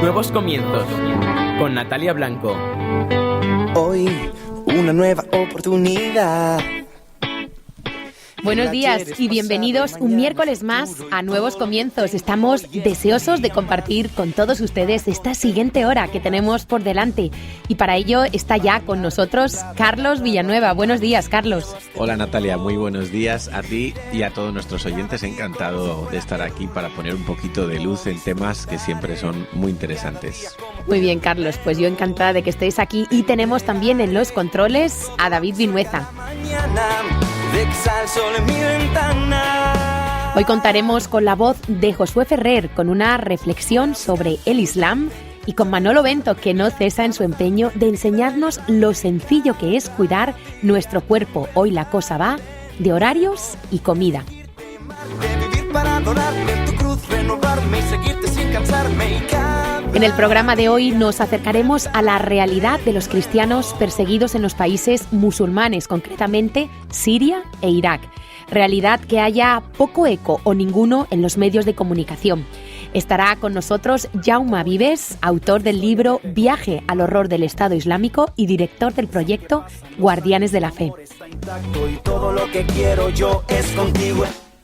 Nuevos comienzos, con Natalia Blanco. Hoy, una nueva oportunidad. Buenos días y bienvenidos un miércoles más a Nuevos Comienzos. Estamos deseosos de compartir con todos ustedes esta siguiente hora que tenemos por delante. Y para ello está ya con nosotros Carlos Villanueva. Buenos días, Carlos. Hola, Natalia. Muy buenos días a ti y a todos nuestros oyentes. Encantado de estar aquí para poner un poquito de luz en temas que siempre son muy interesantes. Muy bien, Carlos. Pues yo encantada de que estéis aquí. Y tenemos también en los controles a David Vinueza. Hoy contaremos con la voz de Josué Ferrer con una reflexión sobre el Islam y con Manolo Bento, que no cesa en su empeño de enseñarnos lo sencillo que es cuidar nuestro cuerpo. Hoy la cosa va de horarios y comida. En el programa de hoy nos acercaremos a la realidad de los cristianos perseguidos en los países musulmanes, concretamente Siria e Irak. Realidad que haya poco eco o ninguno en los medios de comunicación. Estará con nosotros Jaume Vives, autor del libro Viaje al horror del Estado Islámico y director del proyecto Guardianes de la Fe.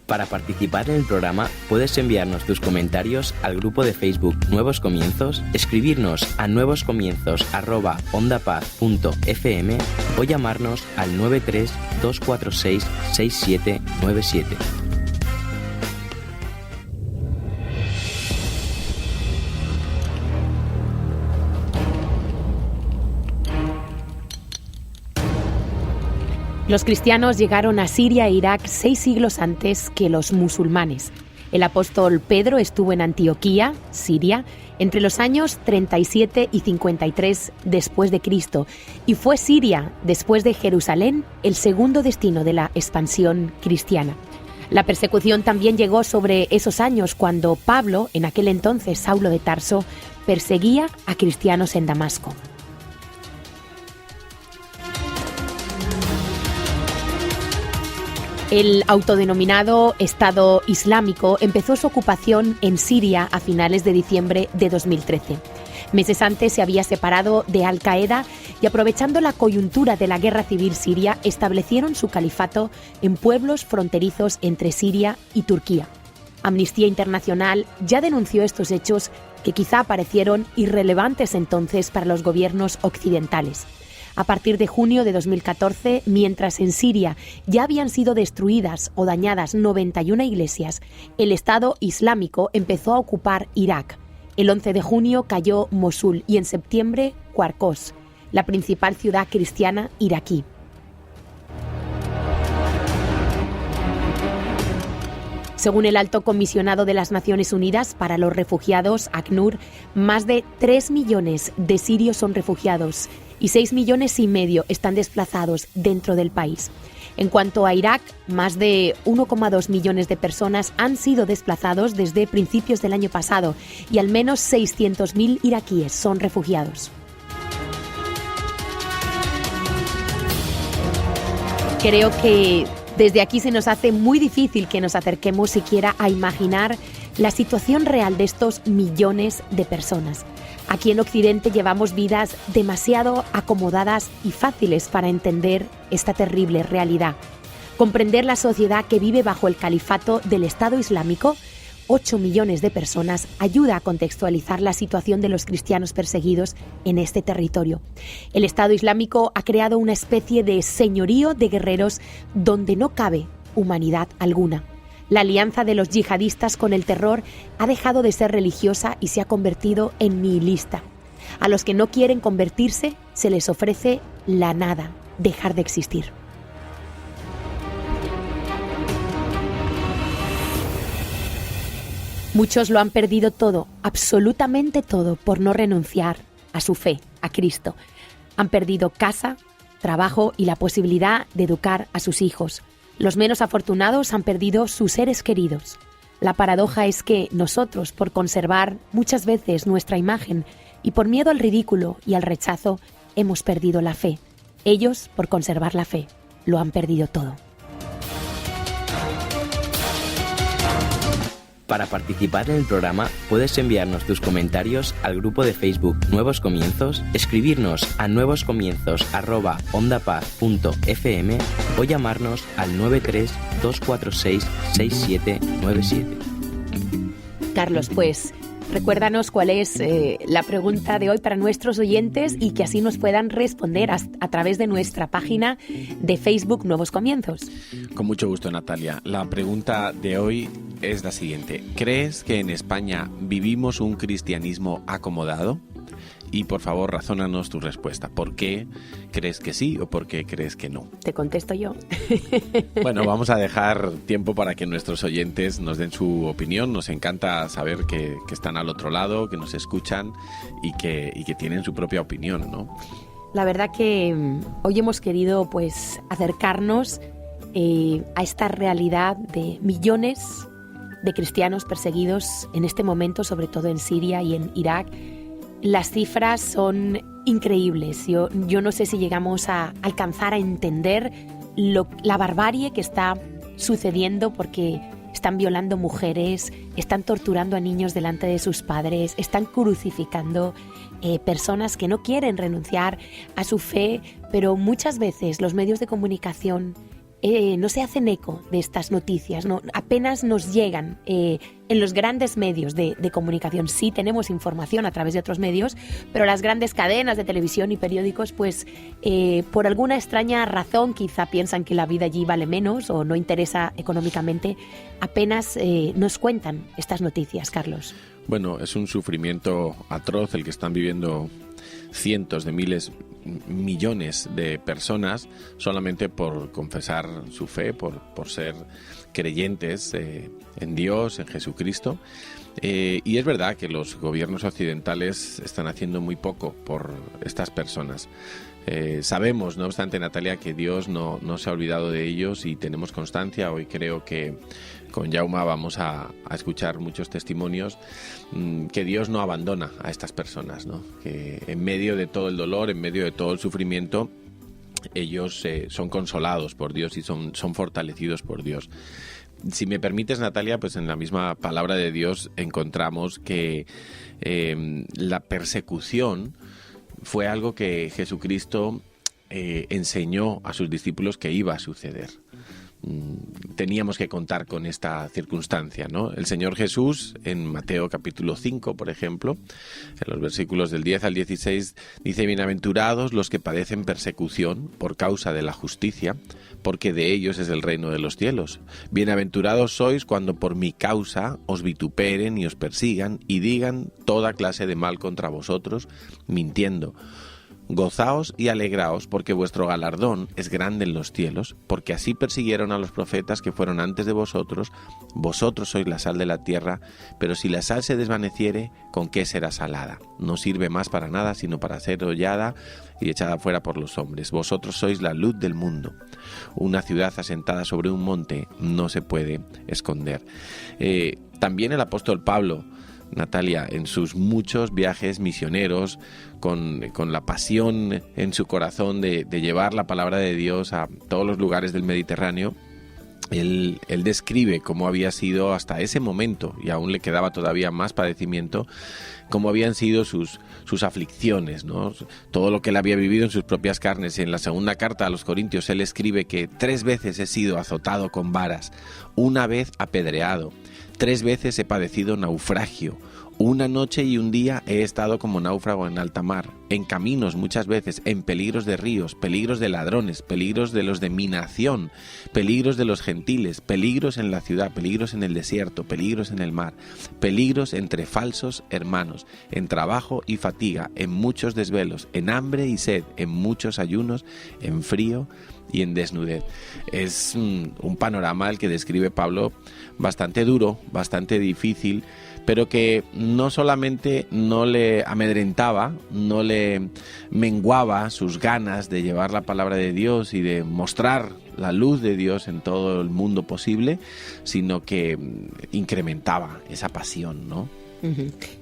Para participar en el programa puedes enviarnos tus comentarios al grupo de Facebook Nuevos Comienzos, escribirnos a nuevoscomienzos@ondapaz.fm o llamarnos al 93 246 6797. Los cristianos llegaron a Siria e Irak 6 siglos antes que los musulmanes. El apóstol Pedro estuvo en Antioquía, Siria, entre los años 37 y 53 después de Cristo, y fue Siria, después de Jerusalén, el segundo destino de la expansión cristiana. La persecución también llegó sobre esos años cuando Pablo, en aquel entonces Saulo de Tarso, perseguía a cristianos en Damasco. El autodenominado Estado Islámico empezó su ocupación en Siria a finales de diciembre de 2013. Meses antes se había separado de Al-Qaeda y, aprovechando la coyuntura de la guerra civil siria, establecieron su califato en pueblos fronterizos entre Siria y Turquía. Amnistía Internacional ya denunció estos hechos que quizá parecieron irrelevantes entonces para los gobiernos occidentales. A partir de junio de 2014, mientras en Siria ya habían sido destruidas o dañadas 91 iglesias, el Estado Islámico empezó a ocupar Irak. El 11 de junio cayó Mosul y en septiembre Qarqoz, la principal ciudad cristiana iraquí. Según el alto comisionado de las Naciones Unidas para los Refugiados, ACNUR, más de 3 millones de sirios son refugiados y 6,5 millones están desplazados dentro del país. En cuanto a Irak, más de 1,2 millones de personas han sido desplazados desde principios del año pasado y al menos 600.000 iraquíes son refugiados. Creo que desde aquí se nos hace muy difícil que nos acerquemos siquiera a imaginar la situación real de estos millones de personas. Aquí en Occidente llevamos vidas demasiado acomodadas y fáciles para entender esta terrible realidad. Comprender la sociedad que vive bajo el califato del Estado Islámico, 8 millones de personas, ayuda a contextualizar la situación de los cristianos perseguidos en este territorio. El Estado Islámico ha creado una especie de señorío de guerreros donde no cabe humanidad alguna. La alianza de los yihadistas con el terror ha dejado de ser religiosa y se ha convertido en nihilista. A los que no quieren convertirse se les ofrece la nada, dejar de existir. Muchos lo han perdido todo, absolutamente todo, por no renunciar a su fe, a Cristo. Han perdido casa, trabajo y la posibilidad de educar a sus hijos. Los menos afortunados han perdido sus seres queridos. La paradoja es que nosotros, por conservar muchas veces nuestra imagen y por miedo al ridículo y al rechazo, hemos perdido la fe. Ellos, por conservar la fe, lo han perdido todo. Para participar en el programa puedes enviarnos tus comentarios al grupo de Facebook Nuevos Comienzos, escribirnos a nuevoscomienzos@ondapaz.fm o llamarnos al 93 246 6797. Carlos, pues recuérdanos cuál es la pregunta de hoy para nuestros oyentes y que así nos puedan responder a través de nuestra página de Facebook Nuevos Comienzos. Con mucho gusto, Natalia. La pregunta de hoy es la siguiente. ¿Crees que en España vivimos un cristianismo acomodado? Y por favor, razónanos tu respuesta. ¿Por qué crees que sí o por qué crees que no? Te contesto yo. Bueno, vamos a dejar tiempo para que nuestros oyentes nos den su opinión. Nos encanta saber que están al otro lado, que nos escuchan y que tienen su propia opinión, ¿no? La verdad que hoy hemos querido pues acercarnos a esta realidad de millones de cristianos perseguidos en este momento, sobre todo en Siria y en Irak. Las cifras son increíbles. Yo no sé si llegamos a alcanzar a entender la barbarie que está sucediendo, porque están violando mujeres, están torturando a niños delante de sus padres, están crucificando personas que no quieren renunciar a su fe, pero muchas veces los medios de comunicación no se hacen eco de estas noticias, no, apenas nos llegan en los grandes medios de comunicación. Sí tenemos información a través de otros medios, pero las grandes cadenas de televisión y periódicos, pues por alguna extraña razón, quizá piensan que la vida allí vale menos o no interesa económicamente, apenas nos cuentan estas noticias, Carlos. Bueno, es un sufrimiento atroz el que están viviendo cientos de miles, millones de personas solamente por confesar su fe, por ser creyentes en Dios, en Jesucristo. Y es verdad que los gobiernos occidentales están haciendo muy poco por estas personas. Sabemos, no obstante, Natalia, que Dios no se ha olvidado de ellos y tenemos constancia. Hoy creo que con Jauma vamos a escuchar muchos testimonios que Dios no abandona a estas personas, ¿no? Que en medio de todo el dolor, en medio de todo el sufrimiento, ellos son consolados por Dios y son fortalecidos por Dios. Si me permites, Natalia, pues en la misma palabra de Dios encontramos que la persecución fue algo que Jesucristo enseñó a sus discípulos que iba a suceder. Teníamos que contar con esta circunstancia, ¿no? El Señor Jesús, en Mateo capítulo 5, por ejemplo, en los versículos del 10 al 16, dice: bienaventurados los que padecen persecución por causa de la justicia, porque de ellos es el reino de los cielos. Bienaventurados sois cuando por mi causa os vituperen y os persigan y digan toda clase de mal contra vosotros, mintiendo. Gozaos y alegraos, porque vuestro galardón es grande en los cielos, porque así persiguieron a los profetas que fueron antes de vosotros. Vosotros sois la sal de la tierra, pero si la sal se desvaneciere, ¿con qué será salada? No sirve más para nada, sino para ser hollada y echada fuera por los hombres. Vosotros sois la luz del mundo. Una ciudad asentada sobre un monte no se puede esconder. También el apóstol Pablo, Natalia, en sus muchos viajes misioneros, con la pasión en su corazón de llevar la palabra de Dios a todos los lugares del Mediterráneo, él describe cómo había sido hasta ese momento, y aún le quedaba todavía más padecimiento, cómo habían sido sus aflicciones, ¿no? Todo lo que él había vivido en sus propias carnes. En la segunda carta a los Corintios él escribe que 3 veces he sido azotado con varas, 1 vez apedreado, 3 veces he padecido naufragio, 1 noche y 1 día he estado como náufrago en alta mar, en caminos muchas veces, en peligros de ríos, peligros de ladrones, peligros de los de mi nación, peligros de los gentiles, peligros en la ciudad, peligros en el desierto, peligros en el mar, peligros entre falsos hermanos, en trabajo y fatiga, en muchos desvelos, en hambre y sed, en muchos ayunos, en frío y en desnudez. Es un panorama el que describe Pablo bastante duro, bastante difícil, pero que no solamente no le amedrentaba, no le menguaba sus ganas de llevar la palabra de Dios y de mostrar la luz de Dios en todo el mundo posible, sino que incrementaba esa pasión, ¿no?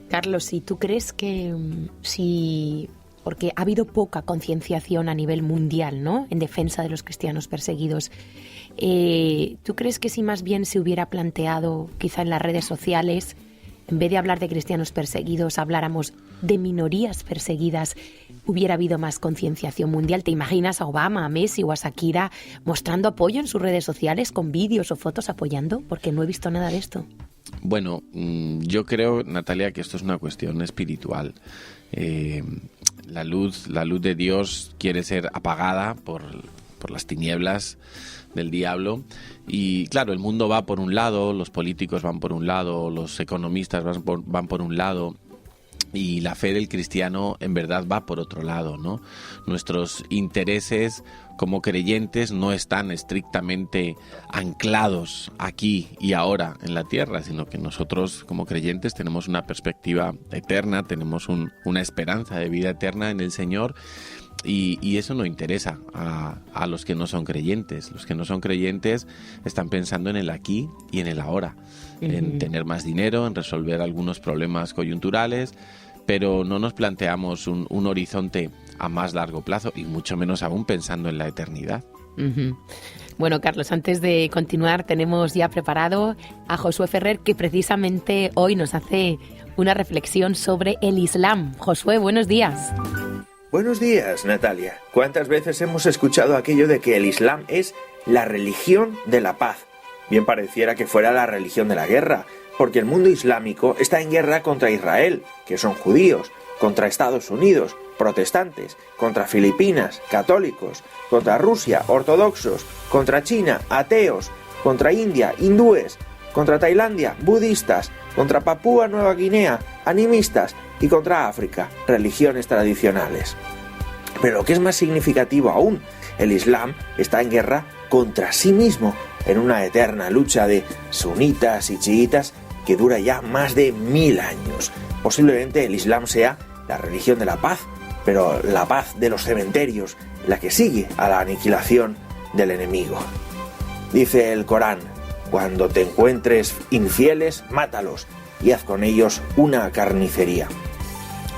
Carlos, ¿y tú crees que si porque ha habido poca concienciación a nivel mundial, ¿no?, en defensa de los cristianos perseguidos. ¿Tú crees que si más bien se hubiera planteado, quizá en las redes sociales, en vez de hablar de cristianos perseguidos, habláramos de minorías perseguidas, hubiera habido más concienciación mundial? ¿Te imaginas a Obama, a Messi o a Shakira mostrando apoyo en sus redes sociales con vídeos o fotos apoyando? Porque no he visto nada de esto. Bueno, yo creo, Natalia, que esto es una cuestión espiritual. La luz de Dios quiere ser apagada por las tinieblas del diablo, y claro, el mundo va por un lado, los políticos van por un lado, los economistas van por un lado, y la fe del cristiano en verdad va por otro lado, ¿no? Nuestros intereses como creyentes no están estrictamente anclados aquí y ahora en la tierra, sino que nosotros como creyentes tenemos una perspectiva eterna, tenemos una esperanza de vida eterna en el Señor, y eso no interesa a los que no son creyentes. Los que no son creyentes están pensando en el aquí y en el ahora, en tener más dinero, en resolver algunos problemas coyunturales, pero no nos planteamos un horizonte a más largo plazo, y mucho menos aún pensando en la eternidad. Bueno, Carlos, antes de continuar, tenemos ya preparado a Josué Ferrer, que precisamente hoy nos hace una reflexión sobre el Islam. Josué, buenos días. Buenos días, Natalia. ¿Cuántas veces hemos escuchado aquello de que el Islam es la religión de la paz? Bien pareciera que fuera la religión de la guerra, porque el mundo islámico está en guerra contra Israel, que son judíos, contra Estados Unidos, protestantes, contra Filipinas, católicos, contra Rusia, ortodoxos, contra China, ateos, contra India, hindúes, contra Tailandia, budistas, contra Papúa Nueva Guinea, animistas, y contra África, religiones tradicionales. Pero lo que es más significativo aún, el Islam está en guerra contra sí mismo, en una eterna lucha de sunitas y chiitas que dura ya más de 1000 años. Posiblemente el Islam sea la religión de la paz, pero la paz de los cementerios, la que sigue a la aniquilación del enemigo. Dice el Corán: cuando te encuentres infieles, mátalos y haz con ellos una carnicería.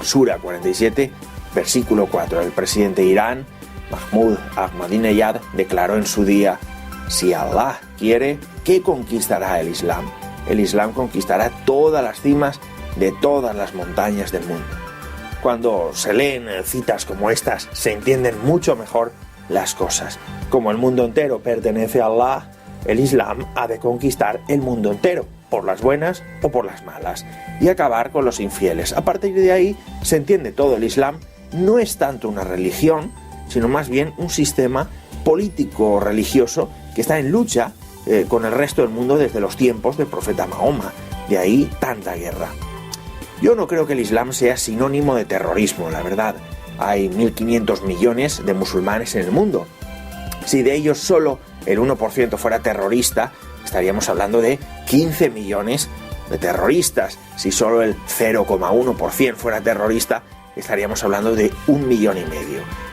Sura 47, versículo 4. El presidente de Irán, Mahmoud Ahmadinejad, declaró en su día: si Allah quiere, ¿qué conquistará el Islam? El Islam conquistará todas las cimas de todas las montañas del mundo. Cuando se leen citas como estas, se entienden mucho mejor las cosas. Como el mundo entero pertenece a Allah, el Islam ha de conquistar el mundo entero, por las buenas o por las malas, y acabar con los infieles. A partir de ahí se entiende todo. El Islam no es tanto una religión, sino más bien un sistema político religioso que está en lucha con el resto del mundo desde los tiempos del profeta Mahoma. De ahí tanta guerra. Yo no creo que el Islam sea sinónimo de terrorismo, la verdad. Hay 1.500 millones de musulmanes en el mundo. Si de ellos solo el 1% fuera terrorista, estaríamos hablando de 15 millones de terroristas. Si solo el 0,1% fuera terrorista, estaríamos hablando de 1,5 millones.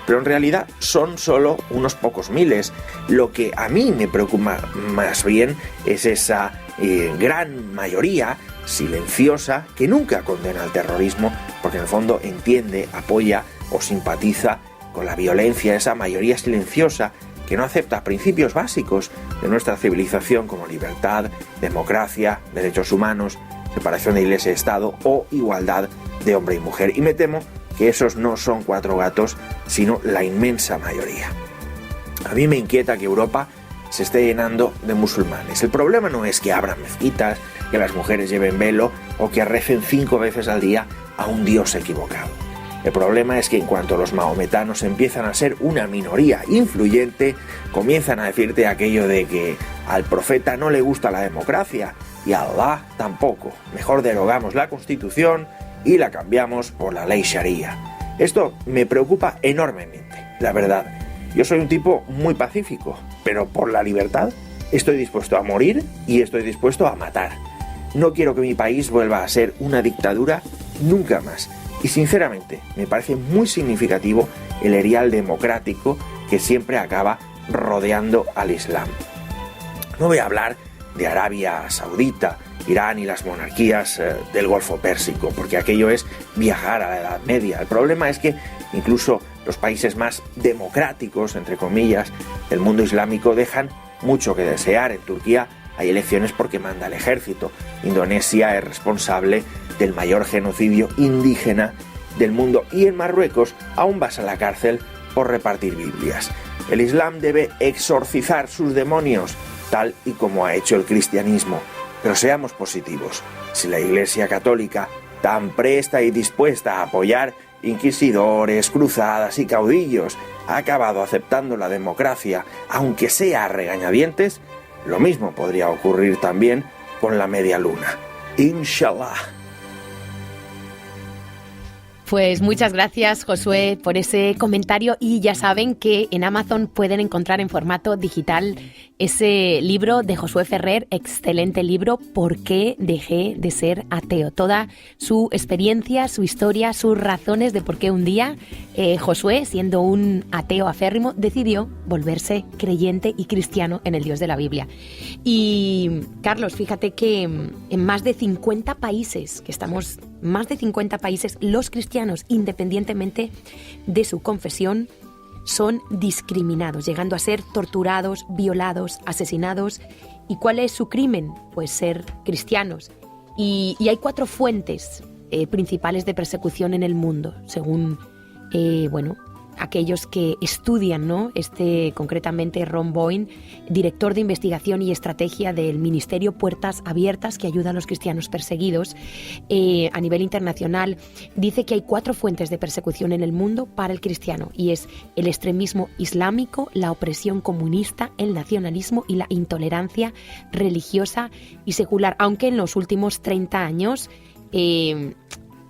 Pero en realidad son solo unos pocos miles. Lo que a mí me preocupa más bien es esa gran mayoría silenciosa que nunca condena el terrorismo, porque en el fondo entiende, apoya o simpatiza con la violencia, esa mayoría silenciosa que no acepta principios básicos de nuestra civilización como libertad, democracia, derechos humanos, separación de Iglesia y Estado o igualdad de hombre y mujer. Y me temo que esos no son 4 gatos, sino la inmensa mayoría. A mí me inquieta que Europa se esté llenando de musulmanes. El problema no es que abran mezquitas, que las mujeres lleven velo o que recen 5 veces al día a un Dios equivocado. El problema es que en cuanto los mahometanos empiezan a ser una minoría influyente, comienzan a decirte aquello de que al profeta no le gusta la democracia y a Allah tampoco. Mejor derogamos la Constitución y la cambiamos por la ley Sharia. Esto me preocupa enormemente, la verdad. Yo soy un tipo muy pacífico, pero por la libertad estoy dispuesto a morir y estoy dispuesto a matar. No quiero que mi país vuelva a ser una dictadura nunca más. Y sinceramente, me parece muy significativo el erial democrático que siempre acaba rodeando al Islam. No voy a hablar de Arabia Saudita Irán y las monarquías del Golfo Pérsico, porque aquello es viajar a la Edad Media. El problema es que incluso los países más democráticos, entre comillas, del mundo islámico dejan mucho que desear. En Turquía hay elecciones porque manda el ejército. Indonesia es responsable del mayor genocidio indígena del mundo. Y en Marruecos aún vas a la cárcel por repartir Biblias. El Islam debe exorcizar sus demonios, tal y como ha hecho el cristianismo. Pero seamos positivos. Si la Iglesia Católica, tan presta y dispuesta a apoyar inquisidores, cruzadas y caudillos, ha acabado aceptando la democracia, aunque sea a regañadientes, lo mismo podría ocurrir también con la media luna. Inshallah. Pues muchas gracias, Josué, por ese comentario, y ya saben que en Amazon pueden encontrar en formato digital ese libro de Josué Ferrer, excelente libro, ¿Por qué dejé de ser ateo? Toda su experiencia, su historia, sus razones de por qué un día Josué, siendo un ateo aférrimo, decidió volverse creyente y cristiano en el Dios de la Biblia. Y Carlos, fíjate que en más de 50 países, los cristianos, independientemente de su confesión, son discriminados, llegando a ser torturados, violados, asesinados. ¿Y cuál es su crimen? Pues ser cristianos. Y hay 4 fuentes principales de persecución en el mundo, según aquellos que estudian, ¿no? Concretamente Ron Boyne, director de investigación y estrategia del Ministerio Puertas Abiertas, que ayuda a los cristianos perseguidos a nivel internacional, dice que hay 4 fuentes de persecución en el mundo para el cristiano, y es el extremismo islámico, la opresión comunista, el nacionalismo y la intolerancia religiosa y secular, aunque en los últimos 30 años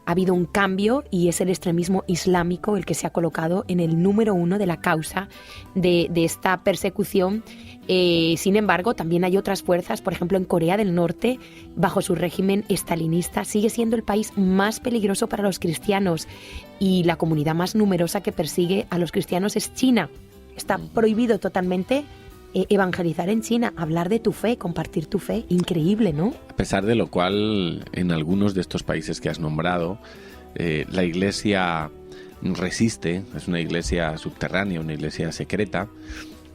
ha habido un cambio, y es el extremismo islámico el que se ha colocado en el número 1 de la causa de esta persecución. Sin embargo, también hay otras fuerzas. Por ejemplo, en Corea del Norte, bajo su régimen estalinista, sigue siendo el país más peligroso para los cristianos, y la comunidad más numerosa que persigue a los cristianos es China. Está prohibido totalmente evangelizar en China, hablar de tu fe, compartir tu fe. Increíble, ¿no? A pesar de lo cual, en algunos de estos países que has nombrado, la iglesia resiste. Es una iglesia subterránea, una iglesia secreta,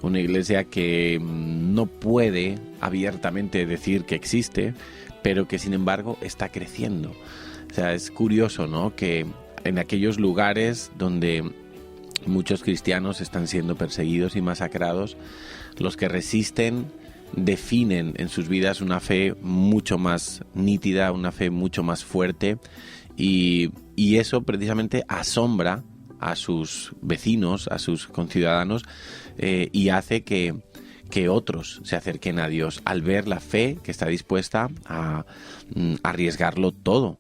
una iglesia que no puede abiertamente decir que existe, pero que sin embargo está creciendo. O sea, es curioso, ¿no?, que en aquellos lugares donde muchos cristianos están siendo perseguidos y masacrados, los que resisten definen en sus vidas una fe mucho más nítida, una fe mucho más fuerte, y eso precisamente asombra a sus vecinos, a sus conciudadanos, y hace que otros se acerquen a Dios al ver la fe que está dispuesta a arriesgarlo todo.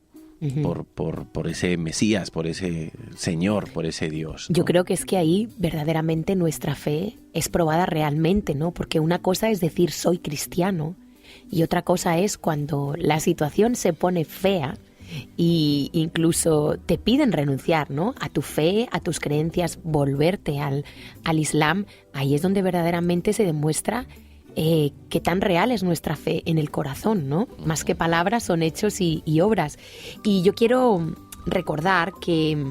Por ese Mesías, por ese Señor, por ese Dios, ¿no? Yo creo que es que ahí verdaderamente nuestra fe es probada realmente, ¿no? Porque una cosa es decir soy cristiano, y otra cosa es cuando la situación se pone fea y incluso te piden renunciar, ¿no?, a tu fe, a tus creencias, volverte al Islam. Ahí es donde verdaderamente se demuestra qué tan real es nuestra fe en el corazón, ¿no? Más que palabras, son hechos y obras. Y yo quiero recordar que,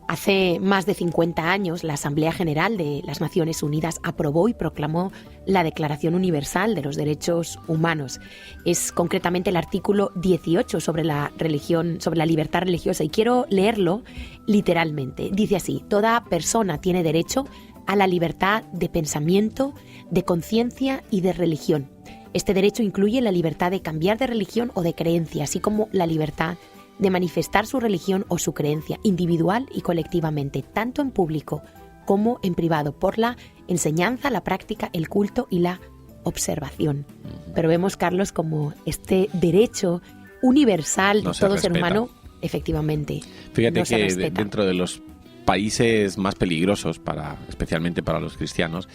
hace más de 50 años la Asamblea General de las Naciones Unidas aprobó y proclamó la Declaración Universal de los Derechos Humanos. Es concretamente el artículo 18 sobre la religión, sobre la libertad religiosa, y quiero leerlo literalmente. Dice así: toda persona tiene derecho a la libertad de pensamiento, de conciencia y de religión. Este derecho incluye la libertad de cambiar de religión o de creencia, así como la libertad de manifestar su religión o su creencia individual y colectivamente, tanto en público como en privado, por la enseñanza, la práctica, el culto y la observación. Pero vemos, Carlos, como este derecho universal de todo ser humano, efectivamente, fíjate que dentro de los países más peligrosos, especialmente para los cristianos,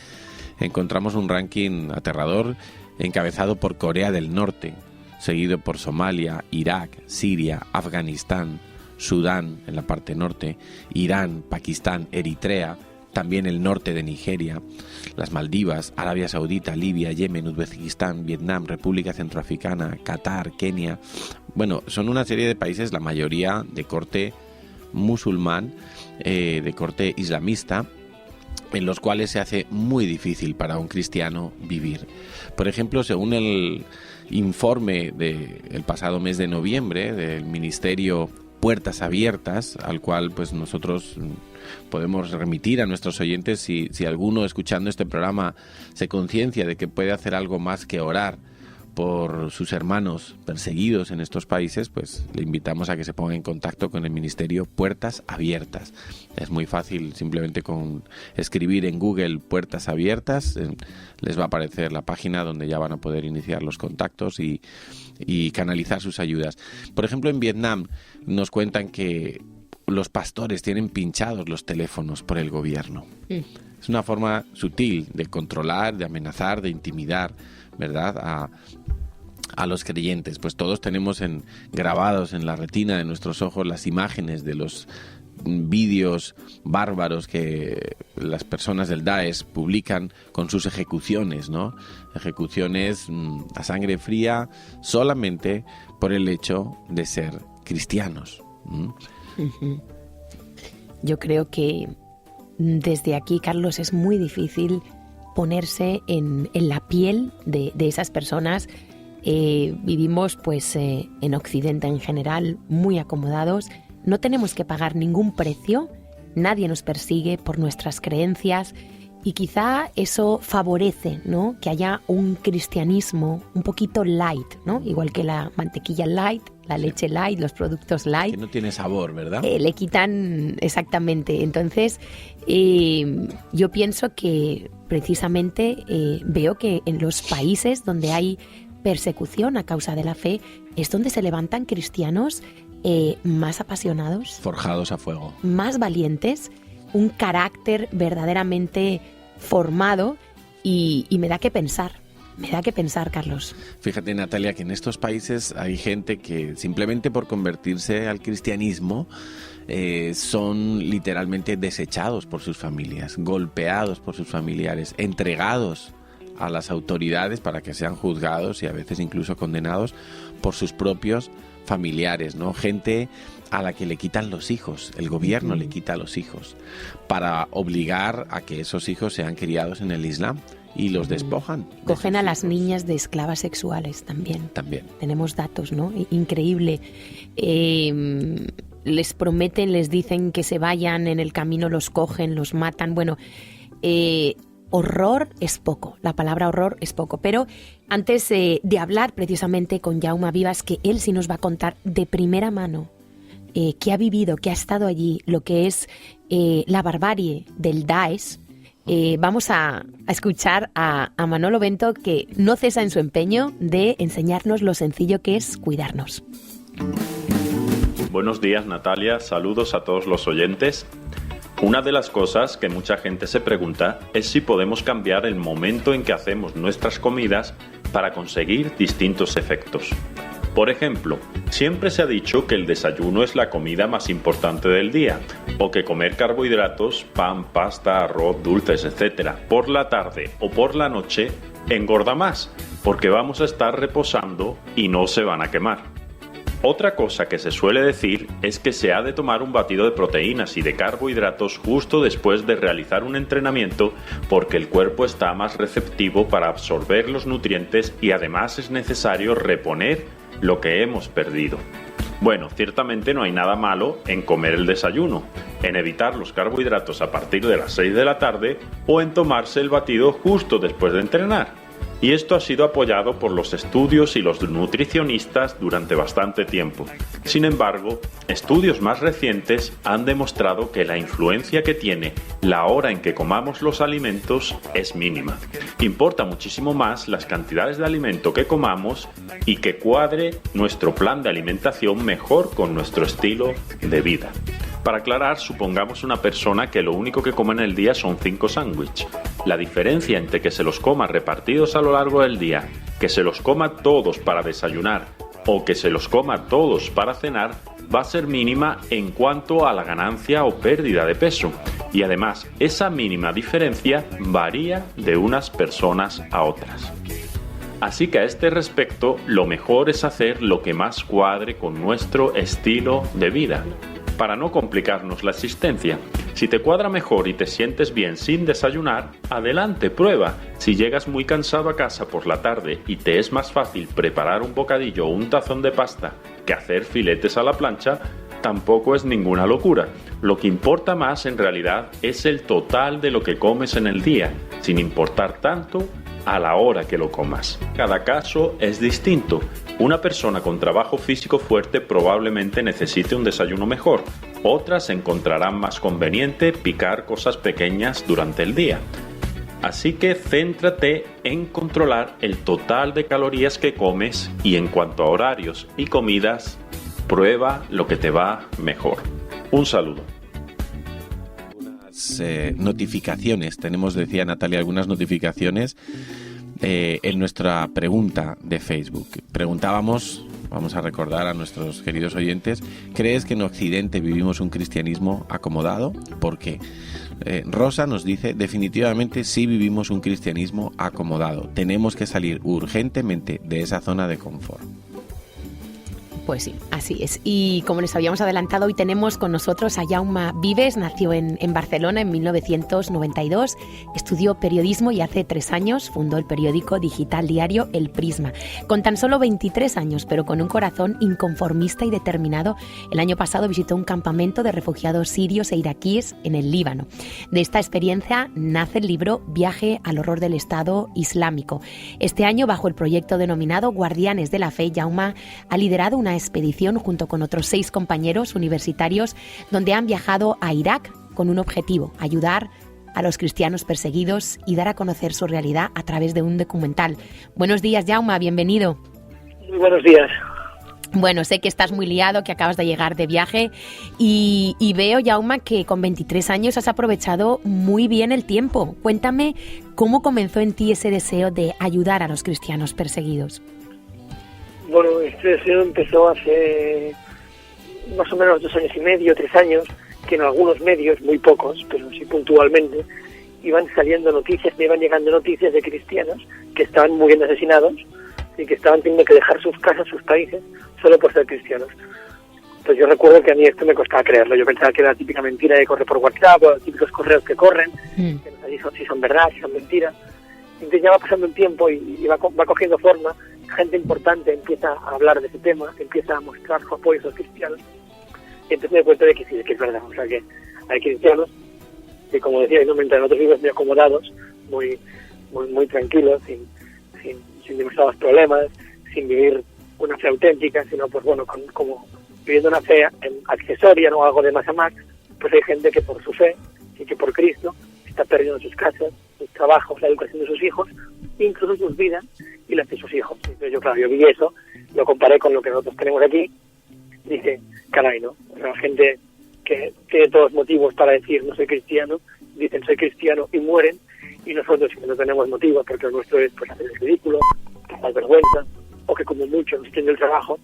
encontramos un ranking aterrador encabezado por Corea del Norte, seguido por Somalia, Irak, Siria, Afganistán, Sudán en la parte norte, Irán, Pakistán, Eritrea, también el norte de Nigeria, las Maldivas, Arabia Saudita, Libia, Yemen, Uzbekistán, Vietnam, República Centroafricana, Qatar, Kenia. Bueno, son una serie de países, la mayoría de corte musulmán, de corte islamista, en los cuales se hace muy difícil para un cristiano vivir. Por ejemplo, según el informe del pasado mes de noviembre del Ministerio Puertas Abiertas, al cual pues nosotros podemos remitir a nuestros oyentes si alguno escuchando este programa se conciencia de que puede hacer algo más que orar por sus hermanos perseguidos en estos países, pues le invitamos a que se ponga en contacto con el Ministerio Puertas Abiertas. Es muy fácil, simplemente con escribir en Google Puertas Abiertas, les va a aparecer la página donde ya van a poder iniciar los contactos y canalizar sus ayudas. Por ejemplo, en Vietnam nos cuentan que los pastores tienen pinchados los teléfonos por el gobierno. Es una forma sutil de controlar, de amenazar, de intimidar, ¿verdad?, a los creyentes. Pues todos tenemos grabados en la retina de nuestros ojos las imágenes de los vídeos bárbaros que las personas del Daesh publican con sus ejecuciones, ¿no? Ejecuciones a sangre fría solamente por el hecho de ser cristianos. Yo creo que desde aquí, Carlos, es muy difícil ponerse en la piel de esas personas. Vivimos pues en Occidente en general muy acomodados, no tenemos que pagar ningún precio, nadie nos persigue por nuestras creencias y quizá eso favorece, ¿no?, que haya un cristianismo un poquito light, ¿no?, igual que la mantequilla light, la leche light, los productos light. Que no tiene sabor, ¿verdad? Le quitan, exactamente. Entonces, yo pienso que precisamente veo que en los países donde hay persecución a causa de la fe es donde se levantan cristianos más apasionados, forjados a fuego, más valientes, un carácter verdaderamente formado y me da que pensar. Me da que pensar, Carlos. Fíjate, Natalia, que en estos países hay gente que simplemente por convertirse al cristianismo son literalmente desechados por sus familias, golpeados por sus familiares, entregados a las autoridades para que sean juzgados y a veces incluso condenados por sus propios familiares, ¿no? Gente a la que le quitan los hijos, el gobierno le quita los hijos, para obligar a que esos hijos sean criados en el Islam. Y los despojan. Cogen a las niñas de esclavas sexuales también. Tenemos datos, ¿no? Increíble. Les prometen, les dicen que se vayan, en el camino los cogen, los matan. Bueno, horror es poco, la palabra horror es poco. Pero antes de hablar precisamente con Jaume Vivas, que él sí nos va a contar de primera mano qué ha vivido, qué ha estado allí, lo que es la barbarie del Daesh, vamos a escuchar a Manolo Bento, que no cesa en su empeño de enseñarnos lo sencillo que es cuidarnos. Buenos días, Natalia. Saludos a todos los oyentes. Una de las cosas que mucha gente se pregunta es si podemos cambiar el momento en que hacemos nuestras comidas para conseguir distintos efectos. Por ejemplo, siempre se ha dicho que el desayuno es la comida más importante del día, o que comer carbohidratos, pan, pasta, arroz, dulces, etc., por la tarde o por la noche engorda más, porque vamos a estar reposando y no se van a quemar. Otra cosa que se suele decir es que se ha de tomar un batido de proteínas y de carbohidratos justo después de realizar un entrenamiento, porque el cuerpo está más receptivo para absorber los nutrientes y además es necesario reponer lo que hemos perdido. Bueno, ciertamente no hay nada malo en comer el desayuno, en evitar los carbohidratos a partir de las 6 de la tarde o en tomarse el batido justo después de entrenar. Y esto ha sido apoyado por los estudios y los nutricionistas durante bastante tiempo. Sin embargo, estudios más recientes han demostrado que la influencia que tiene la hora en que comamos los alimentos es mínima. Importa muchísimo más las cantidades de alimento que comamos y que cuadre nuestro plan de alimentación mejor con nuestro estilo de vida. Para aclarar, supongamos una persona que lo único que come en el día son 5 sándwiches. La diferencia entre que se los coma repartidos a lo largo del día, que se los coma todos para desayunar o que se los coma todos para cenar va a ser mínima en cuanto a la ganancia o pérdida de peso. Y además, esa mínima diferencia varía de unas personas a otras. Así que a este respecto, lo mejor es hacer lo que más cuadre con nuestro estilo de vida, para no complicarnos la existencia. Si te cuadra mejor y te sientes bien sin desayunar, adelante, prueba. Si llegas muy cansado a casa por la tarde y te es más fácil preparar un bocadillo o un tazón de pasta que hacer filetes a la plancha, tampoco es ninguna locura. Lo que importa más en realidad es el total de lo que comes en el día, sin importar tanto a la hora que lo comas. Cada caso es distinto. Una persona con trabajo físico fuerte probablemente necesite un desayuno mejor. Otras encontrarán más conveniente picar cosas pequeñas durante el día. Así que céntrate en controlar el total de calorías que comes y en cuanto a horarios y comidas, prueba lo que te va mejor. Un saludo. Notificaciones, tenemos, decía Natalia, algunas notificaciones en nuestra pregunta de Facebook. Preguntábamos, vamos a recordar a nuestros queridos oyentes, ¿crees que en Occidente vivimos un cristianismo acomodado? ¿Por qué? Rosa nos dice, definitivamente sí vivimos un cristianismo acomodado. Tenemos que salir urgentemente de esa zona de confort. Pues sí, así es. Y como les habíamos adelantado, hoy tenemos con nosotros a Jaume Vives. Nació en Barcelona en 1992, estudió periodismo y hace 3 años fundó el periódico digital diario El Prisma. Con tan solo 23 años, pero con un corazón inconformista y determinado, el año pasado visitó un campamento de refugiados sirios e iraquíes en el Líbano. De esta experiencia nace el libro Viaje al horror del Estado Islámico. Este año, bajo el proyecto denominado Guardianes de la Fe, Jaume ha liderado una expedición junto con otros 6 compañeros universitarios donde han viajado a Irak con un objetivo: ayudar a los cristianos perseguidos y dar a conocer su realidad a través de un documental. Buenos días, Jaume, bienvenido. Muy buenos días. Bueno, sé que estás muy liado, que acabas de llegar de viaje y veo, Jaume, que con 23 años has aprovechado muy bien el tiempo. Cuéntame cómo comenzó en ti ese deseo de ayudar a los cristianos perseguidos. Bueno, este deseo empezó hace más o menos 2 años y medio, 3 años, que en algunos medios, muy pocos, pero sí puntualmente, iban saliendo noticias, me iban llegando noticias de cristianos que estaban muriendo asesinados y que estaban teniendo que dejar sus casas, sus países, solo por ser cristianos. Pues yo recuerdo que a mí esto me costaba creerlo. Yo pensaba que era la típica mentira de correr por WhatsApp, o los típicos correos que corren, que no sabéis si son verdad, si son mentiras. Entonces ya va pasando el tiempo y va cogiendo forma. Gente importante empieza a hablar de ese tema, empieza a mostrar su apoyo a los cristianos, y entonces me doy cuenta de que sí, de que es verdad. O sea, que hay cristianos que, como decía, en otros libros muy acomodados, muy tranquilos, sin demasiados problemas, sin vivir una fe auténtica, sino pues bueno, como viviendo una fe accesoria, no algo de más a más. Pues hay gente que por su fe y que por Cristo está perdiendo sus casas, sus trabajos, la educación de sus hijos, incluso sus vidas y las de sus hijos. Entonces yo vi eso, lo comparé con lo que nosotros tenemos aquí, y dije, caray, ¿no? O sea, gente que tiene todos motivos para decir no soy cristiano, dicen soy cristiano y mueren, y nosotros que no tenemos motivos porque lo nuestro es pues hacer el ridículo, pasar vergüenza, o que como mucho nos tiene el trabajo,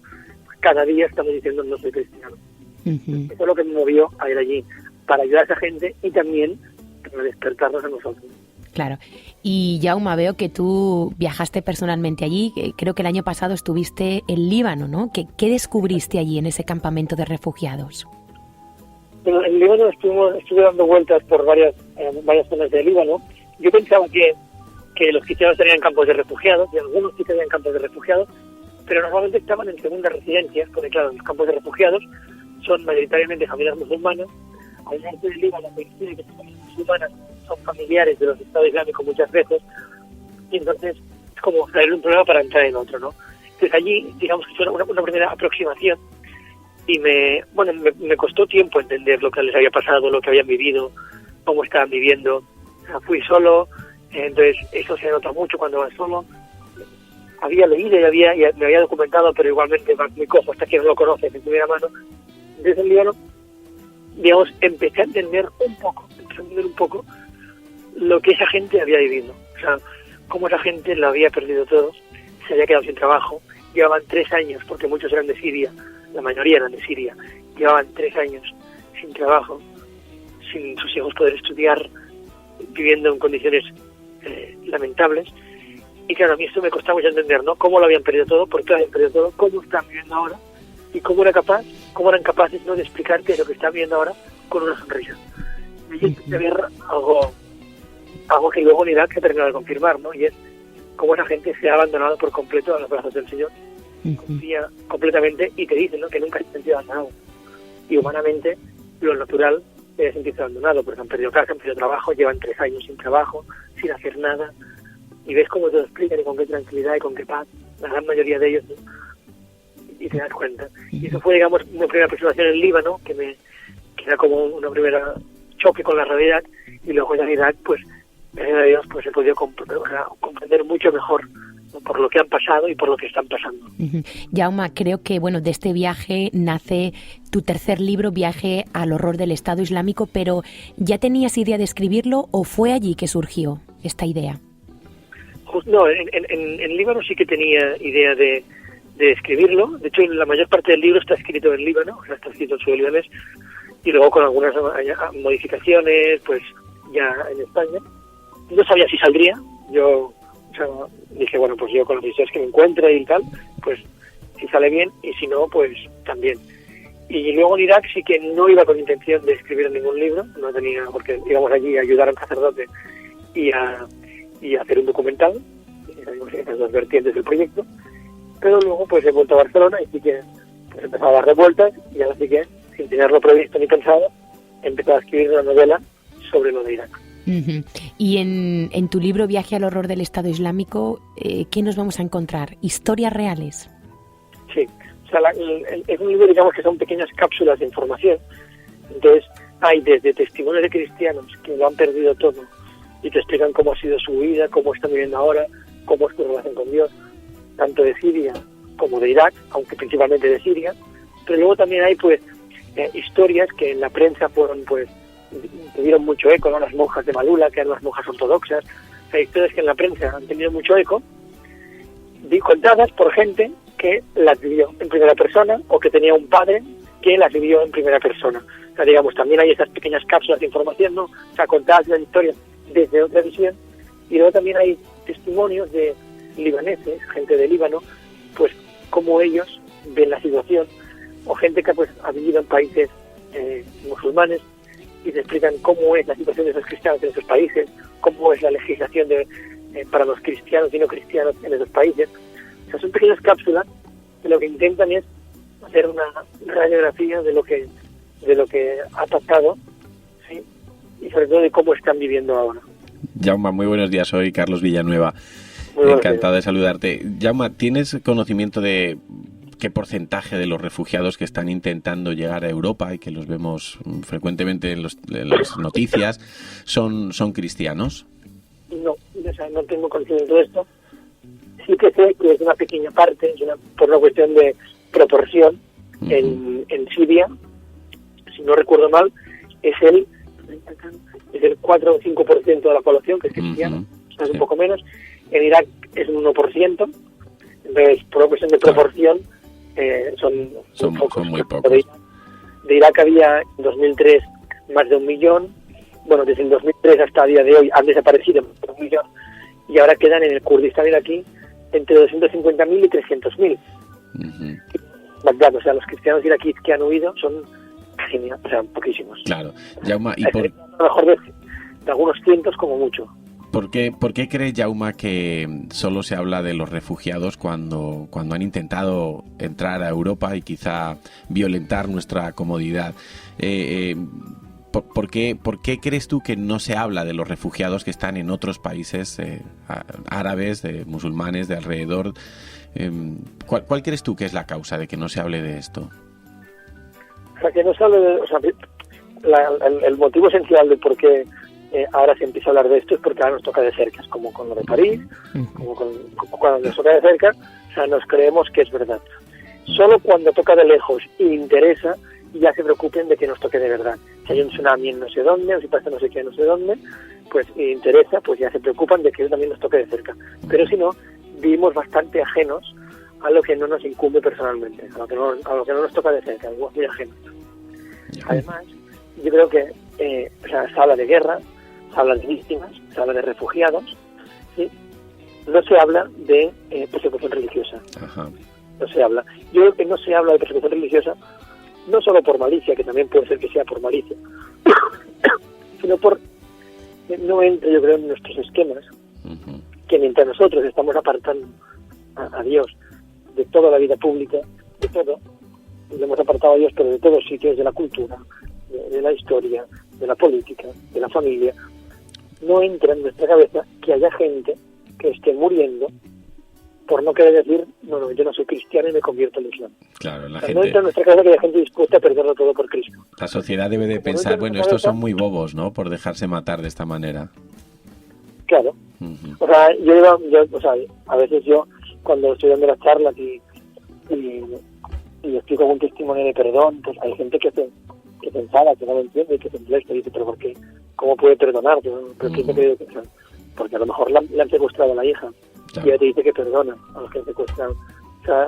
cada día estamos diciendo no soy cristiano. Uh-huh. Eso es lo que me movió a ir allí, para ayudar a esa gente y también para despertarnos a nosotros. Claro. Y Jaume, veo que tú viajaste personalmente allí. Creo que el año pasado estuviste en Líbano, ¿no? ¿Qué descubriste allí en ese campamento de refugiados? Bueno, en Líbano estuve dando vueltas por varias zonas de Líbano. Yo pensaba que los cristianos estarían en campos de refugiados, y algunos sí estarían en campos de refugiados, pero normalmente estaban en segundas residencias, porque claro, los campos de refugiados son mayoritariamente familias musulmanas. Al norte de Líbano coincide que son familias musulmanas, son familiares de los estados islámicos muchas veces, y entonces es como salir de un problema para entrar en otro, ¿no? Entonces allí, digamos que fue una primera aproximación, y me costó tiempo entender lo que les había pasado, lo que habían vivido, cómo estaban viviendo. O sea, fui solo, entonces eso se nota mucho cuando vas solo. Había leído y me había documentado, pero igualmente vas muy cojo hasta que no lo conoces de primera mano. Entonces en Líbano, digamos, empecé a entender un poco lo que esa gente había vivido. O sea, cómo esa gente lo había perdido todo, se había quedado sin trabajo, llevaban 3 años, porque muchos eran de Siria, la mayoría eran de Siria, llevaban 3 años sin trabajo, sin sus hijos poder estudiar, viviendo en condiciones lamentables. Y claro, a mí esto me costaba mucho entender, ¿no? Cómo lo habían perdido todo, por qué lo habían perdido todo, cómo están viviendo ahora, y cómo eran capaces, ¿no?, de explicarte lo que están viviendo ahora con una sonrisa. Y allí empecé a ver algo que luego en Irak se terminó de confirmar, ¿no? Y es cómo esa gente se ha abandonado por completo a los brazos del Señor, confía completamente, y te dicen, ¿no?, que nunca se han sentido abandonados. Y humanamente, lo natural es sentirse abandonado, porque han perdido casa, han perdido trabajo, llevan 3 años sin trabajo, sin hacer nada, y ves cómo te lo explican y con qué tranquilidad y con qué paz, la gran mayoría de ellos, ¿no? Y te das cuenta. Y eso fue, digamos, una primera aproximación en Líbano, que era como una primera choque con la realidad, y luego en Irak, pues, gracias a Dios, pues he podido comprender mucho mejor, ¿no?, por lo que han pasado y por lo que están pasando. Jaume, creo que de este viaje nace tu tercer libro, Viaje al horror del Estado Islámico, pero ¿ya tenías idea de escribirlo o fue allí que surgió esta idea? No, en Líbano sí que tenía idea de escribirlo. De hecho, la mayor parte del libro está escrito en Líbano, o sea, está escrito en suelo libanés, y luego con algunas modificaciones, pues ya en España. No sabía si saldría. Yo dije, bueno, pues yo con los ediciones que me encuentre y tal, pues si sale bien, y si no, pues también. Y luego en Irak sí que no iba con intención de escribir ningún libro, no tenía, porque íbamos allí a ayudar a un sacerdote y a hacer un documental, esas dos vertientes del proyecto. Pero luego pues he vuelto a Barcelona y sí que pues, empezó a dar revueltas, y ahora sí que, sin tenerlo previsto ni pensado, he empezado a escribir una novela sobre lo de Irak. Y en tu libro Viaje al horror del Estado Islámico, ¿qué nos vamos a encontrar? ¿Historias reales? Sí, o sea, es un libro, digamos, que son pequeñas cápsulas de información. Entonces hay desde testimonios de cristianos que lo han perdido todo y te explican cómo ha sido su vida, cómo están viviendo ahora, cómo es su relación con Dios, tanto de Siria como de Irak, aunque principalmente de Siria. Pero luego también hay pues historias que en la prensa fueron pues tuvieron mucho eco, ¿no? Las monjas de Malula, que eran las monjas ortodoxas. Hay historias que en la prensa han tenido mucho eco, contadas por gente que las vivió en primera persona, o que tenía un padre que las vivió en primera persona. O sea, digamos, también hay estas pequeñas cápsulas de información, ¿no? O sea, contadas las historias desde otra visión. Y luego también hay testimonios de libaneses, gente de Líbano, pues cómo ellos ven la situación, o gente que pues ha vivido en países musulmanes, y te explican cómo es la situación de esos cristianos en esos países, cómo es la legislación para los cristianos y no cristianos en esos países. O sea, son pequeñas cápsulas que lo que intentan es hacer una radiografía de lo que ha pasado, ¿sí? Y sobre todo de cómo están viviendo ahora. Jaume, muy buenos días, soy Carlos Villanueva. Encantado de saludarte. Jaume, ¿tienes conocimiento de qué porcentaje de los refugiados que están intentando llegar a Europa y que los vemos frecuentemente en las noticias son cristianos? No, o sea, no tengo conocimiento de esto. Sí que sé que es una pequeña parte, por una cuestión de proporción. En Siria, si no recuerdo mal, es el 4 o 5% de la población que es cristiana, o sea, es un poco menos. En Irak es un 1%, entonces por una cuestión de proporción son muy pocos. De Irak había en 2003 más de 1 millón, bueno, desde el 2003 hasta el día de hoy han desaparecido más de 1 millón, y ahora quedan en el Kurdistán iraquí entre 250.000 y 300.000. Bagdad, o sea, los cristianos iraquíes que han huido son poquísimos. Claro. Jaume, a lo mejor de algunos cientos como mucho. ¿Por qué cree Jaume que solo se habla de los refugiados cuando han intentado entrar a Europa y quizá violentar nuestra comodidad? ¿Por qué crees tú que no se habla de los refugiados que están en otros países árabes, musulmanes, de alrededor? ¿Cuál crees tú que es la causa de que no se hable de esto? O sea, que no se hable de... O sea, el motivo esencial de por qué ahora se empieza a hablar de esto es porque ahora nos toca de cerca, es como con lo de París, como cuando nos toca de cerca, o sea, nos creemos que es verdad. Solo cuando toca de lejos y interesa, ya se preocupen de que nos toque de verdad. Si hay un tsunami en no sé dónde, o si pasa no sé qué en no sé dónde, pues interesa, pues ya se preocupan de que también nos toque de cerca. Pero si no, vivimos bastante ajenos a lo que no nos incumbe personalmente, a lo que no nos toca de cerca, algo muy ajeno. Además, yo creo que se habla de guerra, se habla de víctimas, se habla de refugiados, ¿sí? No se habla de persecución religiosa. Ajá. No se habla. Yo creo que no se habla de persecución religiosa no solo por malicia, que también puede ser que sea por malicia, sino por no entra, yo creo, en nuestros esquemas, que mientras nosotros estamos apartando a Dios de toda la vida pública, de todo, le hemos apartado a Dios, pero de todos los sitios, de la cultura, de la historia, de la política, de la familia, no entra en nuestra cabeza que haya gente que esté muriendo por no querer decir, no, yo no soy cristiano y me convierto al Islam. Claro, la o sea, gente... No entra en nuestra cabeza que haya gente dispuesta a perderlo todo por Cristo. La sociedad debe de pensar, bueno, estos son muy bobos, ¿no?, por dejarse matar de esta manera. Claro. O sea, a veces yo, cuando estoy dando las charlas y explico algún testimonio de perdón, pues hay gente que se enfada, que no lo entiende, que se molesta y dice, pero ¿por qué? ¿Cómo puede perdonar? ¿Pero quién te cree que sea? Porque a lo mejor le han secuestrado a la hija, claro, y ella te dice que perdona a los que han secuestrado. O sea,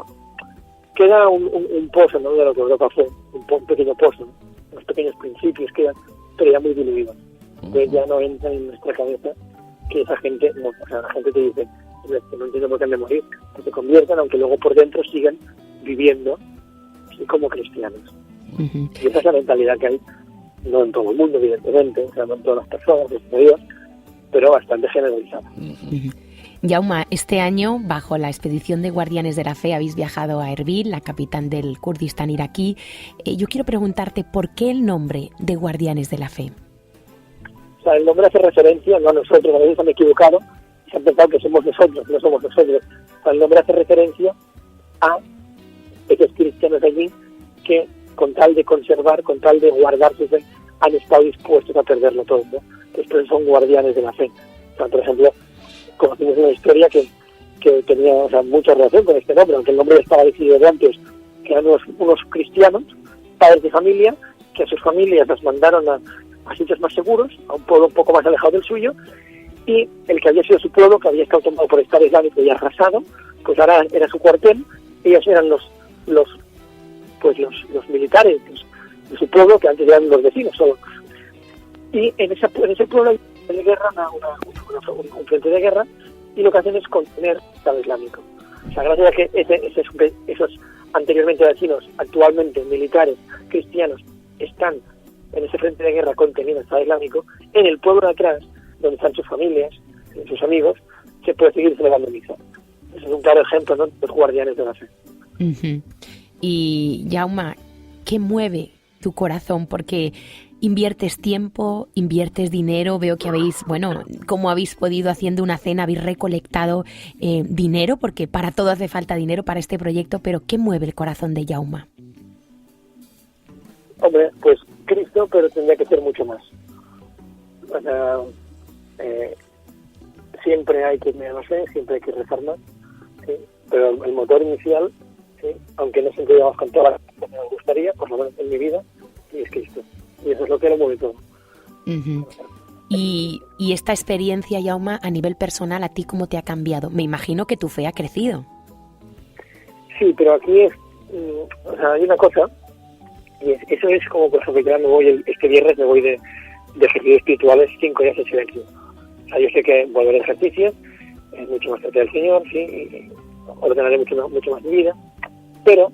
queda un pozo, ¿no?, de lo que Europa fue, un pequeño pozo, ¿no? Unos pequeños principios quedan, pero ya muy diluidos. Entonces ya no entra en nuestra cabeza que esa gente, no, o sea, la gente te dice que no entiendo por qué han de morir, que se conviertan, aunque luego por dentro sigan viviendo así como cristianos. Y esa es la mentalidad que hay, no en todo el mundo, evidentemente, o sea, no en todas las personas, de Dios, pero bastante generalizada. Jaume, este año, bajo la expedición de Guardianes de la Fe, habéis viajado a Erbil, la capital del Kurdistán iraquí. Yo quiero preguntarte, ¿por qué el nombre de Guardianes de la Fe? O sea, el nombre hace referencia, no a nosotros, a veces han equivocado, se han pensado que somos nosotros, no somos nosotros. O sea, el nombre hace referencia a esos cristianos allí que, con tal de conservar, con tal de guardar su fe, han estado dispuestos a perderlo todo, ¿no? Después son guardianes de la fe. O sea, por ejemplo, conocimos una historia que tenía, o sea, mucha relación con este nombre, aunque el nombre estaba decidido de antes, que eran unos cristianos, padres de familia, que a sus familias las mandaron a sitios más seguros, a un pueblo un poco más alejado del suyo, y el que había sido su pueblo, que había estado tomado por el Estado Islámico y arrasado, pues ahora era su cuartel. Ellos eran los militares de su pueblo, que antes eran los vecinos solo. Y en ese pueblo hay de guerra, un frente de guerra, y lo que hacen es contener el Estado Islámico. O sea, gracias a que esos anteriormente vecinos, actualmente militares cristianos, están en ese frente de guerra conteniendo el Estado Islámico, en el pueblo de atrás, donde están sus familias, sus amigos, se puede seguir celebrando misa. Ese es un claro ejemplo, ¿no?, de los guardianes de la fe. Y Jaume, ¿qué mueve tu corazón? Porque inviertes tiempo, inviertes dinero, veo que ¿cómo habéis podido haciendo una cena? Habéis recolectado dinero, porque para todo hace falta dinero para este proyecto, pero ¿qué mueve el corazón de Jaume? Hombre, pues Cristo, pero tendría que ser mucho más. O sea, siempre hay que mirar la fe, siempre hay que rezar más, ¿sí? Pero el motor inicial, ¿sí?, aunque no siempre llegamos con toda la que me gustaría, por lo menos en mi vida, y es Cristo. Y eso es lo que lo mueve todo. Y esta experiencia, Jaume, a nivel personal, ¿a ti cómo te ha cambiado? Me imagino que tu fe ha crecido. Sí, pero aquí hay una cosa, y eso es como, por ejemplo, ya me voy este viernes, me voy de ejercicios espirituales 5 días en silencio. O sea, yo sé que volver a ejercicios es mucho más cerca del Señor, sí, y ordenaré mucho más mi vida, pero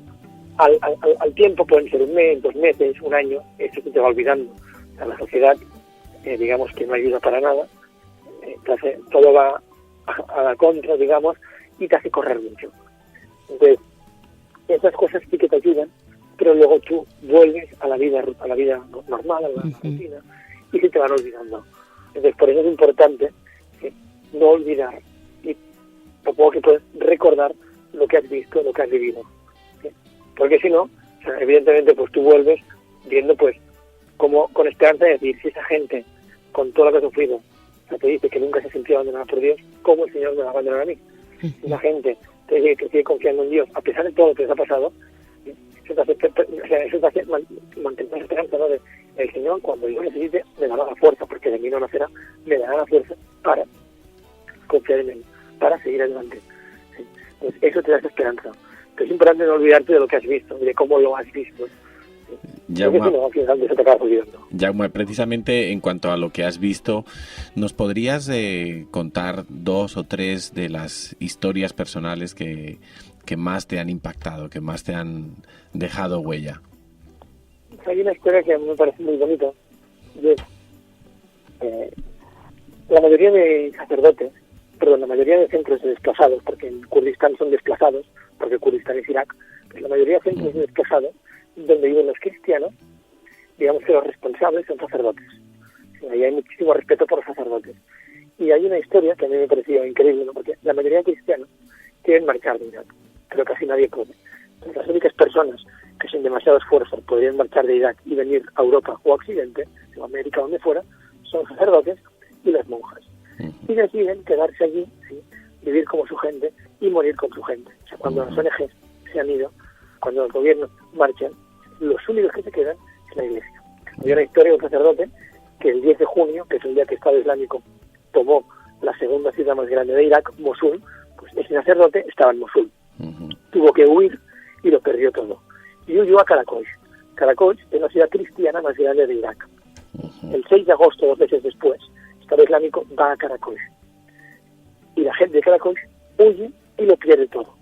al tiempo, pueden ser un mes, 2 meses, un año, eso se te va olvidando. O sea, la sociedad, digamos que no ayuda para nada, entonces todo va a la contra, digamos, y te hace correr mucho. Entonces, esas cosas sí que te ayudan, pero luego tú vuelves a la vida normal, a la rutina, y se te van olvidando. Entonces, por eso es importante no olvidar, y tampoco que puedes recordar lo que has visto, lo que has vivido. ¿Sí? Porque si no, o sea, evidentemente, pues tú vuelves viendo, pues, como con esperanza de decir, si esa gente, con todo lo que ha sufrido, o sea, te dice que nunca se sentía abandonada por Dios, ¿cómo el Señor me va a abandonar a mí? Si la gente te dice que sigue confiando en Dios, a pesar de todo lo que les ha pasado, eso te hace mantener la esperanza, ¿no?, de el Señor, cuando yo necesite, me dará la fuerza, porque de mí no nacerá, me dará la fuerza para confiar en Él, para seguir adelante. ¿Sí? Entonces, eso te da esa esperanza. Pero es importante no olvidarte de lo que has visto, de cómo lo has visto. Jaume, precisamente en cuanto a lo que has visto, ¿nos podrías contar 2 o 3 de las historias personales que más te han impactado, que más te han dejado huella? Hay una historia que a mí me parece muy bonita. La mayoría de sacerdotes, la mayoría de centros de desplazados, porque en Kurdistán son desplazados, porque Kurdistán es Irak, pero la mayoría de centros de desplazados donde viven los cristianos, digamos que los responsables son sacerdotes. Ahí hay muchísimo respeto por los sacerdotes. Y hay una historia que a mí me pareció increíble, ¿no? Porque la mayoría de cristianos quieren marchar de Irak, pero casi nadie puede. Entonces, las únicas personas que sin demasiado esfuerzo podrían marchar de Irak y venir a Europa o a Occidente, o América, donde fuera, son sacerdotes y las monjas. Y deciden quedarse allí, ¿sí? Vivir como su gente y morir con su gente. O sea, cuando las ONGs se han ido, cuando los gobiernos marchan, los únicos que se quedan es la Iglesia. Hay una historia de un sacerdote que el 10 de junio, que es el día que el Estado Islámico tomó la segunda ciudad más grande de Irak, Mosul, pues ese sacerdote estaba en Mosul. Tuvo que huir y lo perdió todo. Y huyó a Karakosh. Karakosh es la ciudad cristiana más grande de Irak. El 6 de agosto, 2 meses después, el Estado Islámico va a Karakosh. Y la gente de Karakosh huye y lo pierde todo.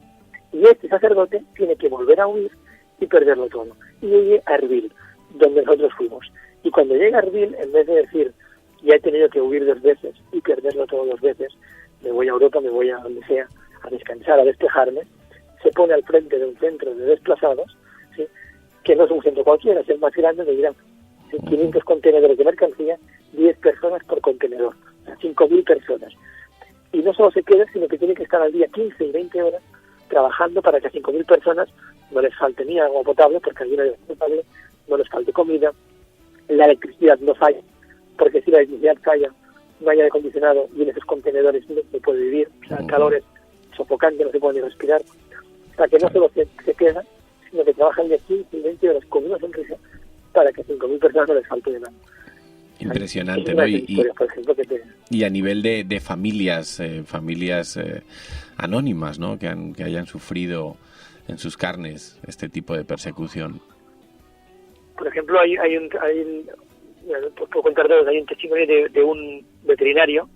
Y este sacerdote tiene que volver a huir y perderlo todo. Y huye a Erbil, donde nosotros fuimos. Y cuando llega a Erbil, en vez de decir, ya he tenido que huir 2 veces y perderlo todo 2 veces, me voy a Europa, me voy a donde sea, a descansar, a despejarme, se pone al frente de un centro de desplazados, ¿sí? Que no es un centro cualquiera, es el más grande de Irak. 500 contenedores de mercancía, 10 personas por contenedor, o sea, 5.000 personas. Y no solo se queda, sino que tiene que estar al día 15 y 20 horas trabajando para que a 5.000 personas no les falte ni agua potable, porque allí no hay agua potable, no les falte comida, la electricidad no falla, porque si la electricidad falla, no hay aire acondicionado y en esos contenedores no se puede vivir, o sea, el calor es sofocante, no se puede ni respirar. O sea, que no solo se queda, sino que trabajan de 15 y 20 horas con una sonrisa para que a 5.000 personas no les falte de nada. Impresionante, ¿no? Y a nivel de familias, anónimas, ¿no? Que hayan sufrido en sus carnes este tipo de persecución. Por ejemplo, hay un testimonio de un veterinario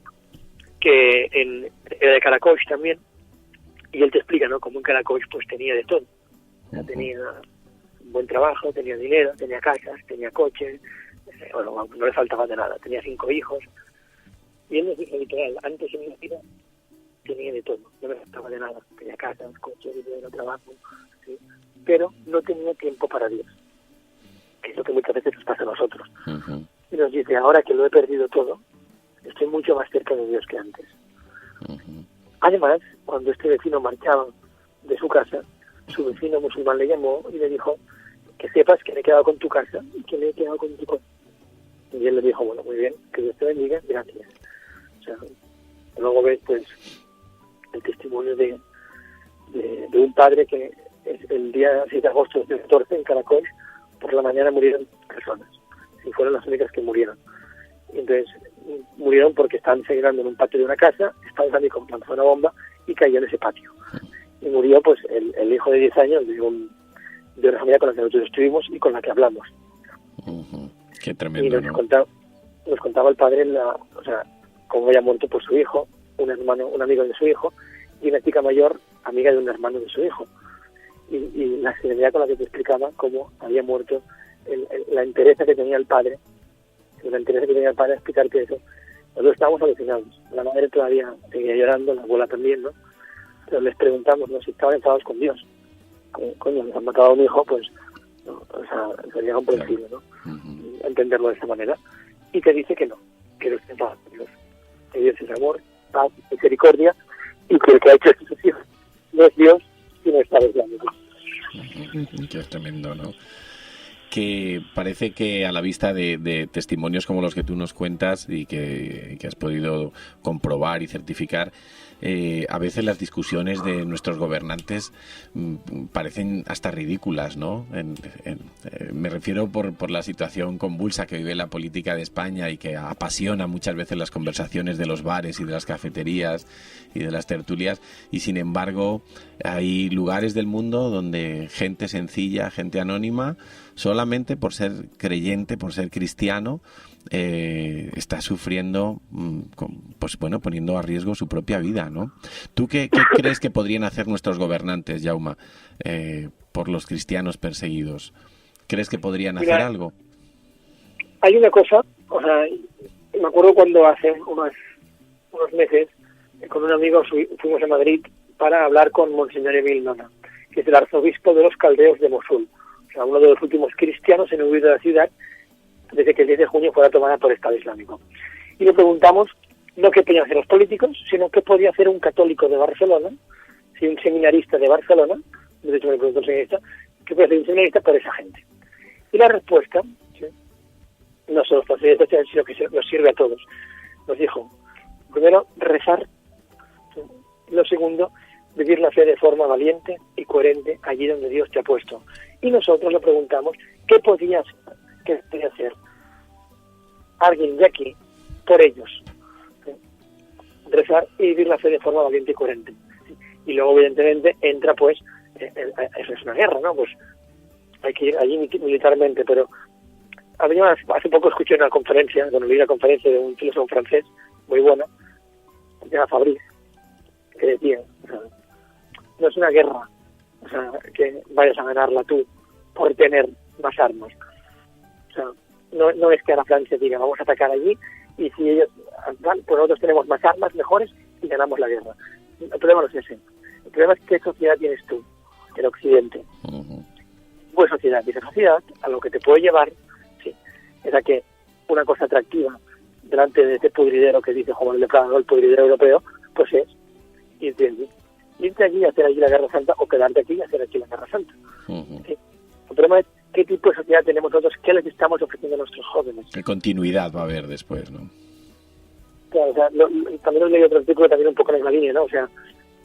que era de Karakosh también, y él te explica, ¿no? Cómo en Karakosh pues tenía de todo. O sea, tenía un buen trabajo, tenía dinero, tenía casas, tenía coches, no le faltaba de nada, tenía 5 hijos. Y él nos dijo literal, antes en mi vida tenía de todo, no me faltaba de nada, tenía casas, coches, dinero, trabajo, ¿sí? Pero no tenía tiempo para Dios, que es lo que muchas veces nos pasa a nosotros. Y nos dice, ahora que lo he perdido todo, estoy mucho más cerca de Dios que antes. Además, cuando este vecino marchaba de su casa, su vecino musulmán le llamó y le dijo, que sepas que me he quedado con tu casa y que me he quedado con tu coche. Y él le dijo, bueno, muy bien, que Dios te bendiga, gracias. O sea, luego ves pues el testimonio de un padre que el día 6 de agosto de 2014 en Karakosh, por la mañana murieron personas, y fueron las únicas que murieron. Y entonces murieron porque estaban celebrando en un patio de una casa, Estado Islámico lanzó una bomba y cayó en ese patio. Y murió pues el hijo de 10 años de una familia con la que nosotros estuvimos y con la que hablamos. Qué tremendo, y nos contaba el padre, cómo había muerto por su hijo, un amigo de su hijo, y una chica mayor, amiga de un hermano de su hijo. Y la serenidad con la que te explicaba cómo había muerto, la entereza que tenía el padre, a explicarte eso. Nosotros estábamos alucinados. La madre todavía seguía llorando, la abuela también, ¿no? Pero les preguntamos, ¿no? Si estaban enfadados con Dios. Coño, nos han matado a un hijo, pues, no, o sea, sería comprensible, ¿no? Entenderlo de esa manera. Y te dice que no, que no está enfadado con Dios. Que Dios es amor, paz, misericordia, y que el que ha hecho estos hijos no es Dios, sino Estado Islámico. Que es tremendo, ¿no? que parece que a la vista de testimonios como los que tú nos cuentas y que has podido comprobar y certificar, a veces las discusiones de nuestros gobernantes parecen hasta ridículas, ¿no? Me refiero por la situación convulsa que vive la política de España y que apasiona muchas veces las conversaciones de los bares y de las cafeterías y de las tertulias, y sin embargo hay lugares del mundo donde gente sencilla, gente anónima, solamente por ser creyente, por ser cristiano, está sufriendo, pues bueno, poniendo a riesgo su propia vida, ¿no? ¿Tú qué crees que podrían hacer nuestros gobernantes, Jaume, por los cristianos perseguidos? ¿Crees que podrían hacer algo? Hay una cosa, o sea, me acuerdo cuando hace unos meses, con un amigo fuimos a Madrid para hablar con Monseñor Emil Nona, que es el arzobispo de los caldeos de Mosul, o sea, uno de los últimos cristianos en huir de la ciudad desde que el 10 de junio fuera tomada por el Estado Islámico. Y le preguntamos no qué podían hacer los políticos, sino qué podía hacer un católico de Barcelona, si un seminarista de Barcelona, de hecho me preguntó el seminarista, qué puede hacer un seminarista por esa gente. Y la respuesta, ¿sí?, no solo para seminaristas, sino que nos sirve a todos. Nos dijo, primero, rezar, ¿sí?, lo segundo, vivir la fe de forma valiente y coherente allí donde Dios te ha puesto. Y nosotros le preguntamos, ¿qué podría hacer alguien de aquí por ellos? ¿Sí? Rezar y vivir la fe de forma valiente y coherente. ¿Sí? Y luego, evidentemente, entra, pues, eso es una guerra, ¿no? Pues hay que ir allí militarmente, pero hace poco escuché una conferencia, leí una conferencia de un filósofo francés muy bueno, que se llama Fabrice, que decía, o sea, no es una guerra, o sea, que vayas a ganarla tú por tener más armas. O sea, no es que ahora Francia diga, vamos a atacar allí, y si ellos van, pues nosotros tenemos más armas mejores y ganamos la guerra. El problema no es ese. El problema es qué sociedad tienes tú, el Occidente. Pues sociedad. Y esa sociedad, a lo que te puede llevar, sí, es a que una cosa atractiva delante de este pudridero que dice Juan Manuel de Prada, el pudridero europeo, pues es irte allí y hacer allí la Guerra Santa, o quedarte aquí y hacer aquí la Guerra Santa. ¿Sí? El problema es qué tipo de sociedad tenemos nosotros, qué les estamos ofreciendo a nuestros jóvenes. ¿Qué continuidad va a haber después, no? Claro, o sea, también os leí otro artículo también un poco en la línea, ¿no? O sea,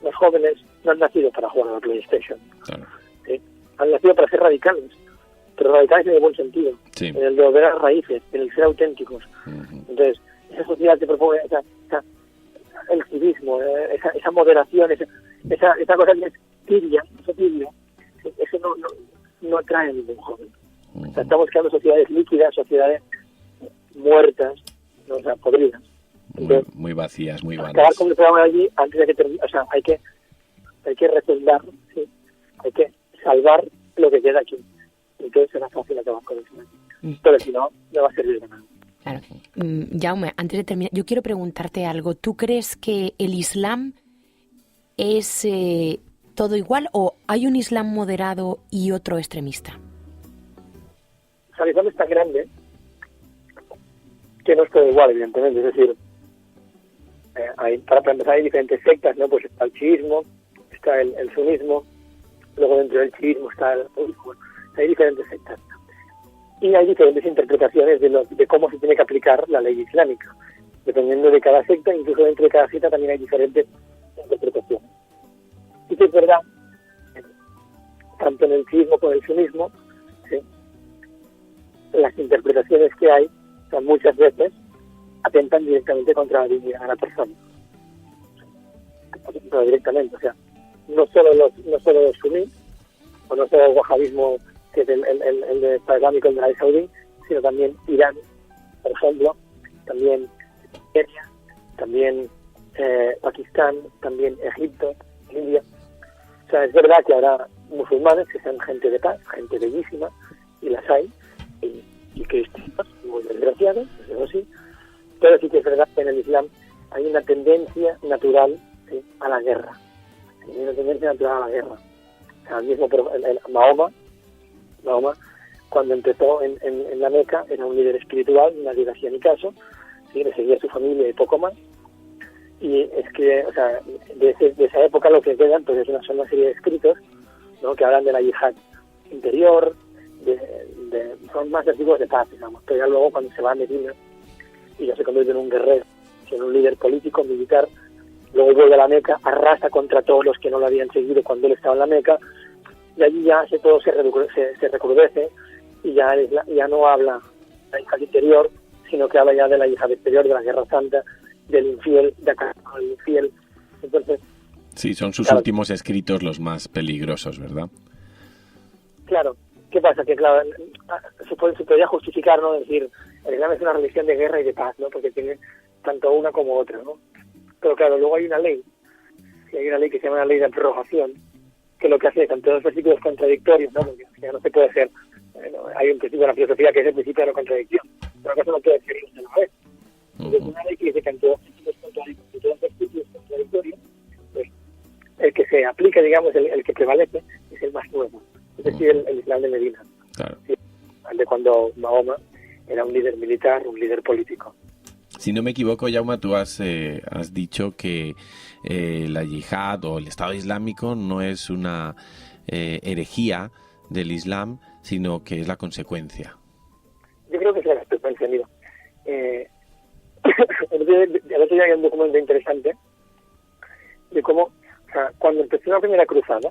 los jóvenes no han nacido para jugar a la PlayStation. Claro. ¿Sí? Han nacido para ser radicales, pero radicales en el buen sentido, sí, en el de volver a las raíces, en el ser auténticos. Entonces, esa sociedad te propone el civismo, esa moderación, esa cosa que es tibia, eso no atrae a ningún joven. O sea, estamos creando sociedades líquidas, sociedades muertas, ¿no? O sea, podridas. Entonces, muy vacías, muy vanas. Acabar con el programa de allí antes de que termine, o sea, hay que refundar, ¿sí? Hay que salvar lo que queda aquí. Entonces será fácil acabar con eso. Pero si no va a servir de nada. Claro. Jaume, antes de terminar, yo quiero preguntarte algo. ¿Tú crees que el Islam es todo igual o hay un Islam moderado y otro extremista? O sea, el Islam es tan grande que no es todo igual, evidentemente. Es decir, para empezar hay diferentes sectas, ¿no? Pues está el chiismo, está el sunismo, luego dentro del chiismo está el budismo. Hay diferentes sectas. Y hay diferentes interpretaciones de cómo se tiene que aplicar la ley islámica. Dependiendo de cada secta, incluso dentro de cada secta también hay diferentes interpretaciones. Y que es verdad, tanto en el chiismo como en el sunismo, ¿sí?, las interpretaciones que hay, o sea, muchas veces atentan directamente contra la dignidad de la persona. No directamente, o sea, no solo los suníes, o no solo el wahabismo, que es el de islámico, el de Arabia Saudí, sino también Irán, por ejemplo, también Kenia, también Pakistán, también Egipto, India. O sea, es verdad que habrá musulmanes que sean gente de paz, gente bellísima, y las hay, y cristianos muy desgraciados, eso sí, pero sí que es verdad que en el Islam hay una tendencia natural, ¿sí?, a la guerra. Hay una tendencia natural a la guerra. O sea, el mismo Mahoma, cuando empezó en la Meca, era un líder espiritual, nadie le hacía ni caso, ¿sí?, le seguía a su familia y poco más. Y es que, o sea, de esa época lo que quedan pues son una serie de escritos, ¿no?, que hablan de la yihad interior, son más artículos de paz, digamos, pero ya luego cuando se va a Medina y ya se convierte en un guerrero, en un líder político, militar, luego vuelve a la Meca, arrasa contra todos los que no lo habían seguido cuando él estaba en la Meca, y allí ya todo se recrudece, y ya no habla de la hija interior, sino que habla ya de la hija exterior, de la guerra santa, del infiel, de acá al infiel. Entonces, sí, son sus últimos escritos los más peligrosos, ¿verdad? Claro, ¿qué pasa? Que claro, se podría justificar, ¿no? Decir, el Islam es una religión de guerra y de paz, ¿no? Porque tiene tanto una como otra, ¿no? Pero claro, luego hay una ley que se llama la ley de abrogación, que lo que hace es, ante dos versículos contradictorios, ¿no? Porque ya no se puede hacer, hay un principio de la filosofía que es el principio de la contradicción, pero acaso no puede ser de la vez. Entonces, una ley que dice que ante dos versículos contradictorios, pues el que se aplica, digamos, el que prevalece, es el más nuevo, es decir, el Islam de Medina. Claro. ¿Sí? De cuando Mahoma era un líder militar, un líder político. Si no me equivoco, Jaume, tú has dicho que la yihad o el Estado Islámico no es una herejía del Islam, sino que es la consecuencia. Yo creo que es la consecuencia, mira. El otro día hay un documento interesante de cómo, o sea, cuando empezó la primera cruzada,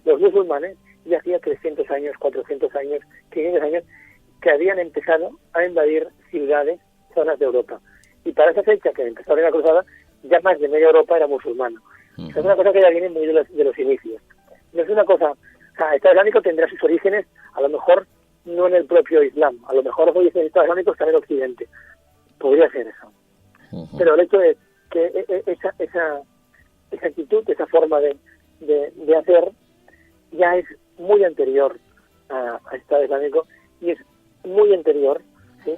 los musulmanes ya hacía 300 años, 400 años, 500 años, que habían empezado a invadir ciudades, zonas de Europa. Y para esa fecha que empezó la cruzada, ya más de media Europa era musulmana. Uh-huh. Es una cosa que ya viene muy de los inicios. No es una cosa, o sea, el Estado Islámico tendrá sus orígenes, a lo mejor no en el propio Islam, a lo mejor los orígenes del Estado Islámico están en Occidente. Podría ser eso. Uh-huh. Pero el hecho es que esa actitud, esa forma de hacer, ya es muy anterior al Estado Islámico y es muy anterior, ¿sí?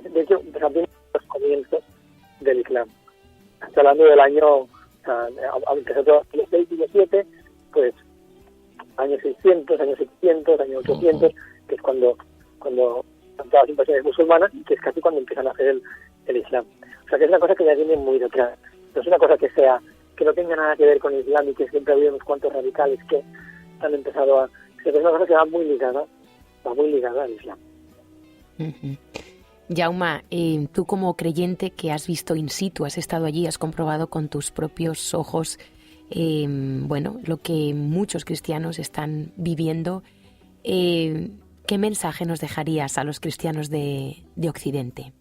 De hecho, también los comienzos del Islam. Hasta hablando del año, empezó todo en los 6 y los 7, pues años 600, años 700, años 800, que es cuando están todas las invasiones musulmanas y que es casi cuando empiezan a hacer el Islam. O sea, que es una cosa que ya viene muy detrás. No es una cosa que no tenga nada que ver con el Islam y que siempre ha habido unos cuantos radicales que han empezado a... Es una cosa que va muy ligada al Islam. Uh-huh. Jaume, tú como creyente que has visto in situ, has estado allí, has comprobado con tus propios ojos lo que muchos cristianos están viviendo, ¿qué mensaje nos dejarías a los cristianos de Occidente?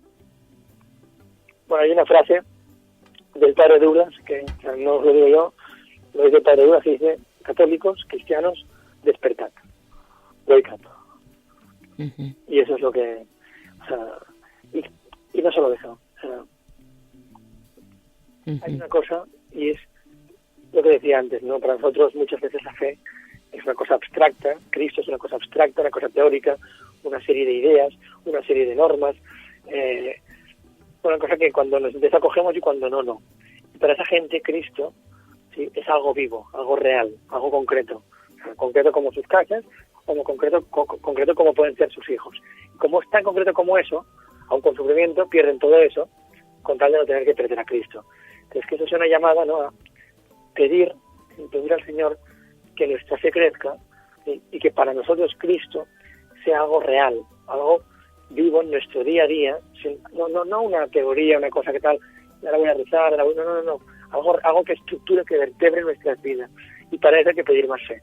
Bueno, hay una frase del padre Douglas, que no os lo digo yo, lo dice el padre Douglas, que dice: católicos, cristianos, despertad, wake up. Uh-huh. Y eso es lo que, o sea, y no solo eso, o sea, uh-huh. Hay una cosa, y es lo que decía antes, ¿no? Para nosotros muchas veces la fe es una cosa abstracta, Cristo es una cosa abstracta, una cosa teórica, una serie de ideas, una serie de normas, una cosa que cuando nos desacogemos y cuando no. Y para esa gente Cristo, sí, es algo vivo, algo real, algo concreto, o sea, concreto como sus casas, como concreto como pueden ser sus hijos. Como es tan concreto como eso, aun con sufrimiento, pierden todo eso con tal de no tener que perder a Cristo. Entonces, que eso es una llamada, ¿no?, a pedir al Señor que nuestra fe crezca, ¿sí? Y que para nosotros Cristo sea algo real, algo vivo en nuestro día a día, no una teoría, una cosa que tal, ahora voy a rezar, no, algo que estructure, que vertebre nuestras vidas. Y para eso hay que pedir más fe.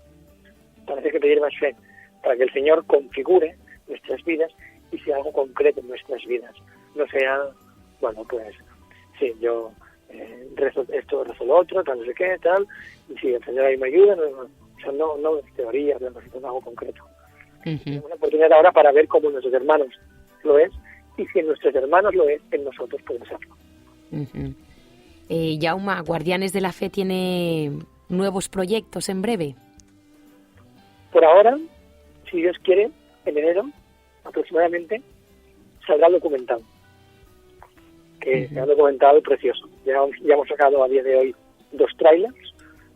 Para que el Señor configure nuestras vidas y sea algo concreto en nuestras vidas. No sea, bueno, pues, sí, yo rezo esto, rezo lo otro, tal, no sé qué, tal, y si el Señor ahí me ayuda, no es teoría, necesito algo concreto. Uh-huh. Tenemos una oportunidad ahora para ver cómo nuestros hermanos lo es, y si en nuestros hermanos lo es, en nosotros podemos hacerlo. Uh-huh. Jaume, Guardianes de la Fe tiene nuevos proyectos en breve. Por ahora, si Dios quiere, en enero aproximadamente saldrá el documental, que será un documental precioso. Ya hemos sacado a día de hoy 2 trailers,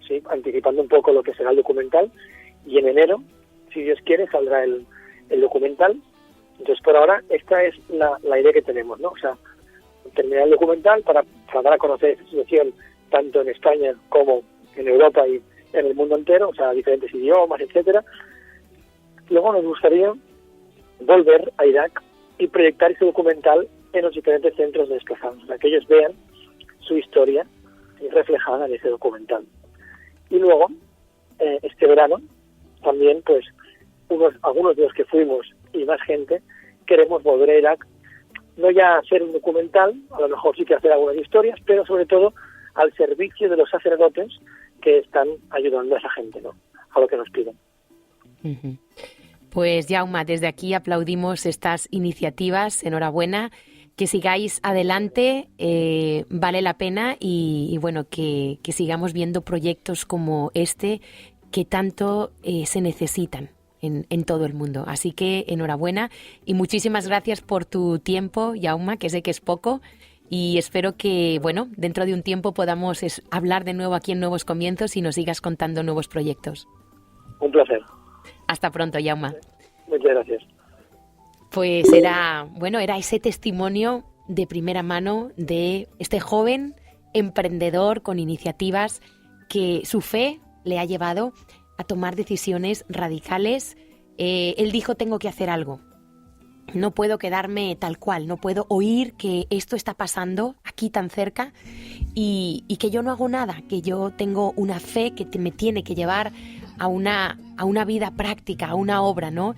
¿sí?, anticipando un poco lo que será el documental, y en enero, si Dios quiere, saldrá el documental. Entonces, por ahora, esta es la idea que tenemos, ¿no? O sea, terminar el documental para dar a conocer esta situación tanto en España como en Europa y en el mundo entero, o sea, diferentes idiomas, etcétera, Luego nos gustaría volver a Irak y proyectar ese documental en los diferentes centros de desplazados, para que ellos vean su historia reflejada en ese documental. Y luego, este verano, también, pues, algunos de los que fuimos y más gente, queremos volver a Irak, no ya hacer un documental, a lo mejor sí que hacer algunas historias, pero sobre todo al servicio de los sacerdotes que están ayudando a esa gente, ¿no?, a lo que nos piden. Uh-huh. Pues Jaume, desde aquí aplaudimos estas iniciativas, enhorabuena, que sigáis adelante, vale la pena y bueno, que sigamos viendo proyectos como este que tanto se necesitan en todo el mundo. Así que enhorabuena y muchísimas gracias por tu tiempo, Jaume, que sé que es poco, y espero que, bueno, dentro de un tiempo podamos hablar de nuevo aquí en Nuevos Comienzos y nos sigas contando nuevos proyectos. Un placer. Hasta pronto, Jaume. Muchas gracias. Pues era ese testimonio de primera mano de este joven emprendedor con iniciativas que su fe le ha llevado a tomar decisiones radicales. Él dijo, tengo que hacer algo. No puedo quedarme tal cual, no puedo oír que esto está pasando aquí tan cerca y que yo no hago nada, que yo tengo una fe que me tiene que llevar a una vida práctica, a una obra, ¿no?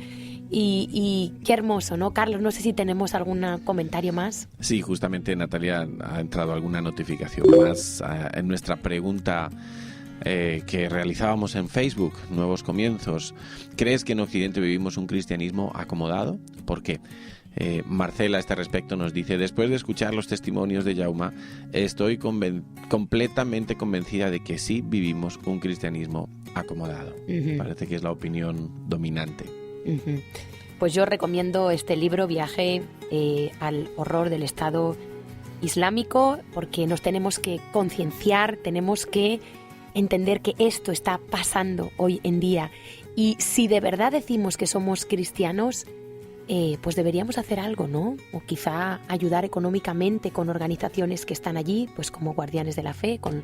Y qué hermoso, ¿no? Carlos, no sé si tenemos algún comentario más. Sí, justamente, Natalia, ha entrado alguna notificación más en nuestra pregunta que realizábamos en Facebook, Nuevos Comienzos. ¿Crees que en Occidente vivimos un cristianismo acomodado? ¿Por qué? Marcela a este respecto nos dice, después de escuchar los testimonios de Jaume, estoy completamente convencida de que sí vivimos un cristianismo acomodado. Uh-huh. Parece que es la opinión dominante. Uh-huh. Pues yo recomiendo este libro, Viaje al horror del Estado Islámico, porque nos tenemos que concienciar, tenemos que entender que esto está pasando hoy en día. Y si de verdad decimos que somos cristianos, pues deberíamos hacer algo, ¿no? O quizá ayudar económicamente con organizaciones que están allí, pues como Guardianes de la Fe, con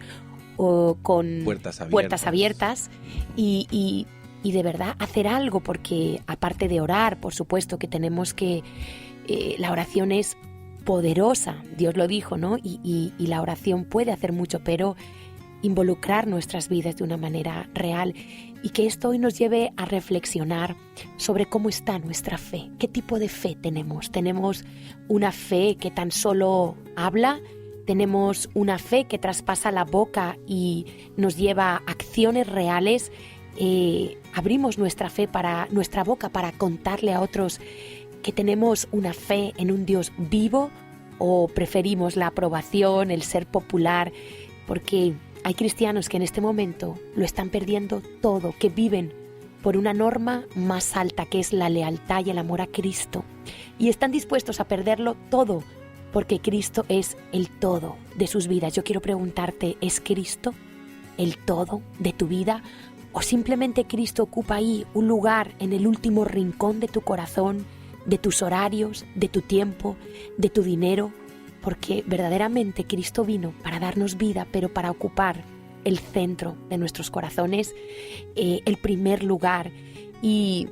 puertas abiertas y de verdad hacer algo, porque aparte de orar, por supuesto que tenemos que... la oración es poderosa, Dios lo dijo, ¿no? Y la oración puede hacer mucho, pero involucrar nuestras vidas de una manera real y que esto hoy nos lleve a reflexionar sobre cómo está nuestra fe, qué tipo de fe tenemos. ¿Tenemos una fe que tan solo habla? ¿Tenemos una fe que traspasa la boca y nos lleva a acciones reales? Abrimos nuestra boca para contarle a otros que tenemos una fe en un Dios vivo, o preferimos la aprobación, el ser popular, porque hay cristianos que en este momento lo están perdiendo todo, que viven por una norma más alta, que es la lealtad y el amor a Cristo, y están dispuestos a perderlo todo porque Cristo es el todo de sus vidas. Yo quiero preguntarte, ¿es Cristo el todo de tu vida? ¿O simplemente Cristo ocupa ahí un lugar en el último rincón de tu corazón, de tus horarios, de tu tiempo, de tu dinero? Porque verdaderamente Cristo vino para darnos vida, pero para ocupar el centro de nuestros corazones, el primer lugar. Y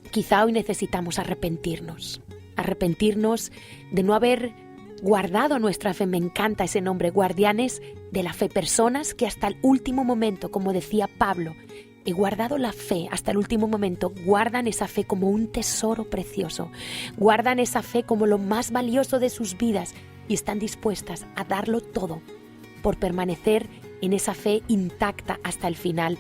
quizá hoy necesitamos arrepentirnos de no haber guardado nuestra fe. Me encanta ese nombre, guardianes de la fe, personas que hasta el último momento, como decía Pablo, he guardado la fe hasta el último momento, guardan esa fe como un tesoro precioso, guardan esa fe como lo más valioso de sus vidas y están dispuestas a darlo todo por permanecer en esa fe intacta hasta el final.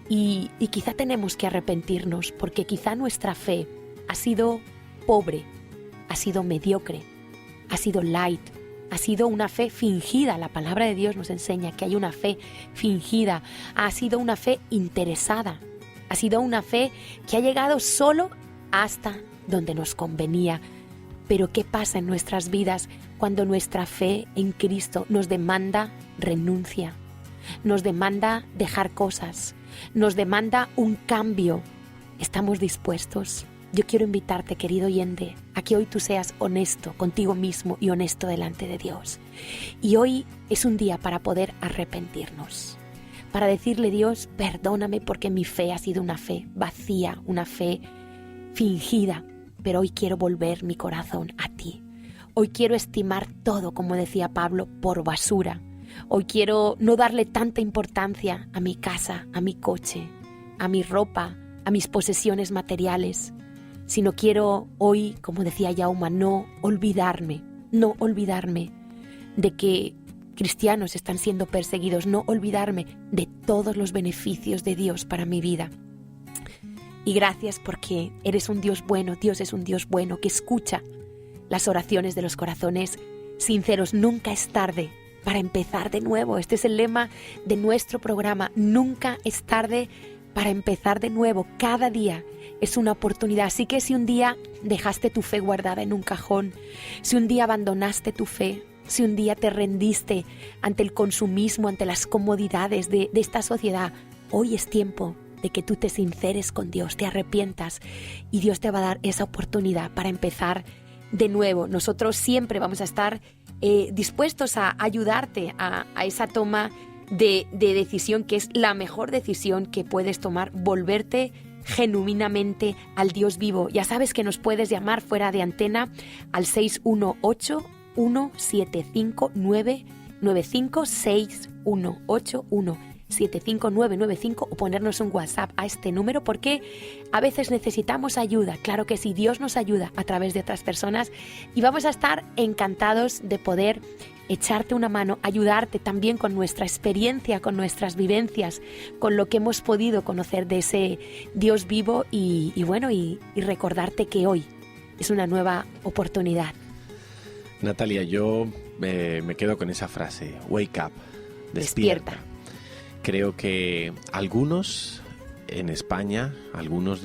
Y quizá tenemos que arrepentirnos, porque quizá nuestra fe ha sido pobre, ha sido mediocre, ha sido light, ha sido una fe fingida. La palabra de Dios nos enseña que hay una fe fingida, ha sido una fe interesada, ha sido una fe que ha llegado solo hasta donde nos convenía. Pero ¿qué pasa en nuestras vidas cuando nuestra fe en Cristo nos demanda renuncia, nos demanda dejar cosas, nos demanda un cambio? ¿Estamos dispuestos? Yo quiero invitarte, querido oyente, a que hoy tú seas honesto contigo mismo y honesto delante de Dios. Y hoy es un día para poder arrepentirnos, para decirle: Dios, perdóname porque mi fe ha sido una fe vacía, una fe fingida, pero hoy quiero volver mi corazón a ti. Hoy quiero estimar todo, como decía Pablo, por basura. Hoy quiero no darle tanta importancia a mi casa, a mi coche, a mi ropa, a mis posesiones materiales, sino quiero hoy, como decía Jaume, no olvidarme de que cristianos están siendo perseguidos, no olvidarme de todos los beneficios de Dios para mi vida. Y gracias porque eres un Dios bueno, Dios es un Dios bueno que escucha las oraciones de los corazones sinceros. Nunca es tarde para empezar de nuevo. Este es el lema de nuestro programa. Nunca es tarde para empezar de nuevo. Cada día es una oportunidad. Así que si un día dejaste tu fe guardada en un cajón, si un día abandonaste tu fe, si un día te rendiste ante el consumismo, ante las comodidades de esta sociedad, hoy es tiempo de que tú te sinceres con Dios, te arrepientas y Dios te va a dar esa oportunidad para empezar de nuevo. Nosotros siempre vamos a estar dispuestos a ayudarte a esa toma de decisión, que es la mejor decisión que puedes tomar, volverte genuinamente al Dios vivo. Ya sabes que nos puedes llamar fuera de antena al 618-175-995, 618-175-995, o ponernos un WhatsApp a este número, porque a veces necesitamos ayuda. Claro que sí, Dios nos ayuda a través de otras personas y vamos a estar encantados de poder echarte una mano, ayudarte también con nuestra experiencia, con nuestras vivencias, con lo que hemos podido conocer de ese Dios vivo y recordarte que hoy es una nueva oportunidad. Natalia, yo me quedo con esa frase, wake up, despierta. Creo que algunos en España, algunos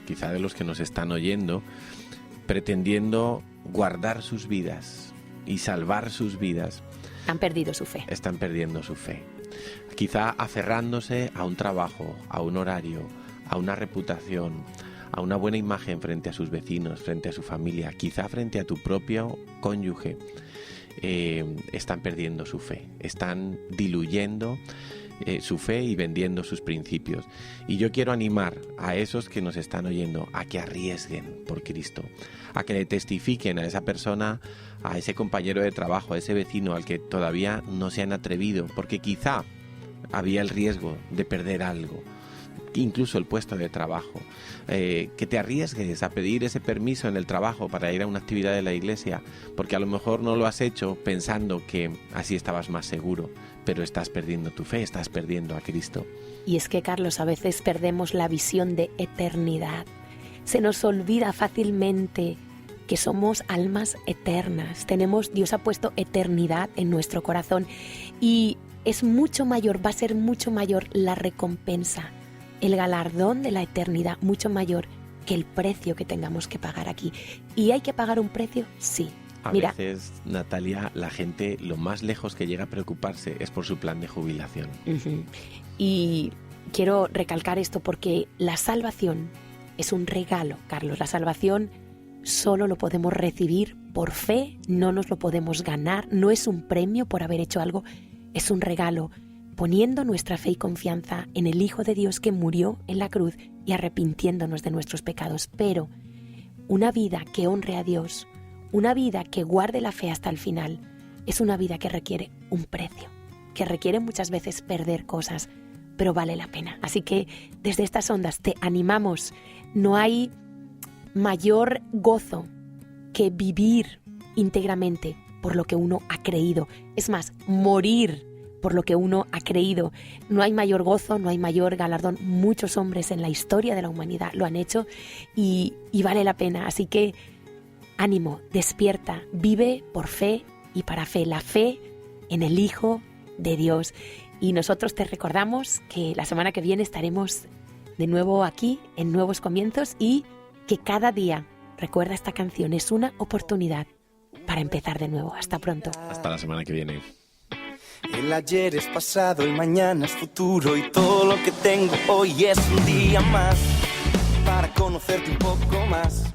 quizá de los que nos están oyendo, pretendiendo guardar sus vidas y salvar sus vidas, han perdido su fe. Están perdiendo su fe. Quizá aferrándose a un trabajo, a un horario, a una reputación, a una buena imagen frente a sus vecinos, frente a su familia, quizá frente a tu propio cónyuge, están perdiendo su fe, están diluyendo su fe y vendiendo sus principios. Y yo quiero animar a esos que nos están oyendo a que arriesguen por Cristo, a que le testifiquen a esa persona, a ese compañero de trabajo, a ese vecino al que todavía no se han atrevido, porque quizá había el riesgo de perder algo, incluso el puesto de trabajo, que te arriesgues a pedir ese permiso en el trabajo para ir a una actividad de la iglesia, porque a lo mejor no lo has hecho pensando que así estabas más seguro, pero estás perdiendo tu fe, estás perdiendo a Cristo. Y es que, Carlos, a veces perdemos la visión de eternidad. Se nos olvida fácilmente que somos almas eternas. Dios ha puesto eternidad en nuestro corazón y es mucho mayor, va a ser mucho mayor la recompensa, el galardón de la eternidad, mucho mayor que el precio que tengamos que pagar aquí. ¿Y hay que pagar un precio? Sí. A veces, Natalia, la gente lo más lejos que llega a preocuparse es por su plan de jubilación. Uh-huh. Y quiero recalcar esto porque la salvación es un regalo, Carlos. La salvación solo lo podemos recibir por fe, no nos lo podemos ganar, no es un premio por haber hecho algo, es un regalo, poniendo nuestra fe y confianza en el Hijo de Dios que murió en la cruz y arrepintiéndonos de nuestros pecados. Pero una vida que honre a Dios, una vida que guarde la fe hasta el final, es una vida que requiere un precio, que requiere muchas veces perder cosas, pero vale la pena. Así que desde estas ondas te animamos. No hay mayor gozo que vivir íntegramente por lo que uno ha creído. Es más, morir por lo que uno ha creído. No hay mayor gozo, no hay mayor galardón. Muchos hombres en la historia de la humanidad lo han hecho y vale la pena. Así que ánimo, despierta, vive por fe y para fe. La fe en el Hijo de Dios. Y nosotros te recordamos que la semana que viene estaremos de nuevo aquí en Nuevos Comienzos y que cada día, recuerda esta canción, es una oportunidad para empezar de nuevo. Hasta pronto. Hasta la semana que viene. El ayer es pasado, el mañana es futuro y todo lo que tengo hoy es un día más para conocerte un poco más,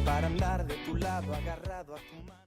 para andar de tu lado agarrado a tu mano.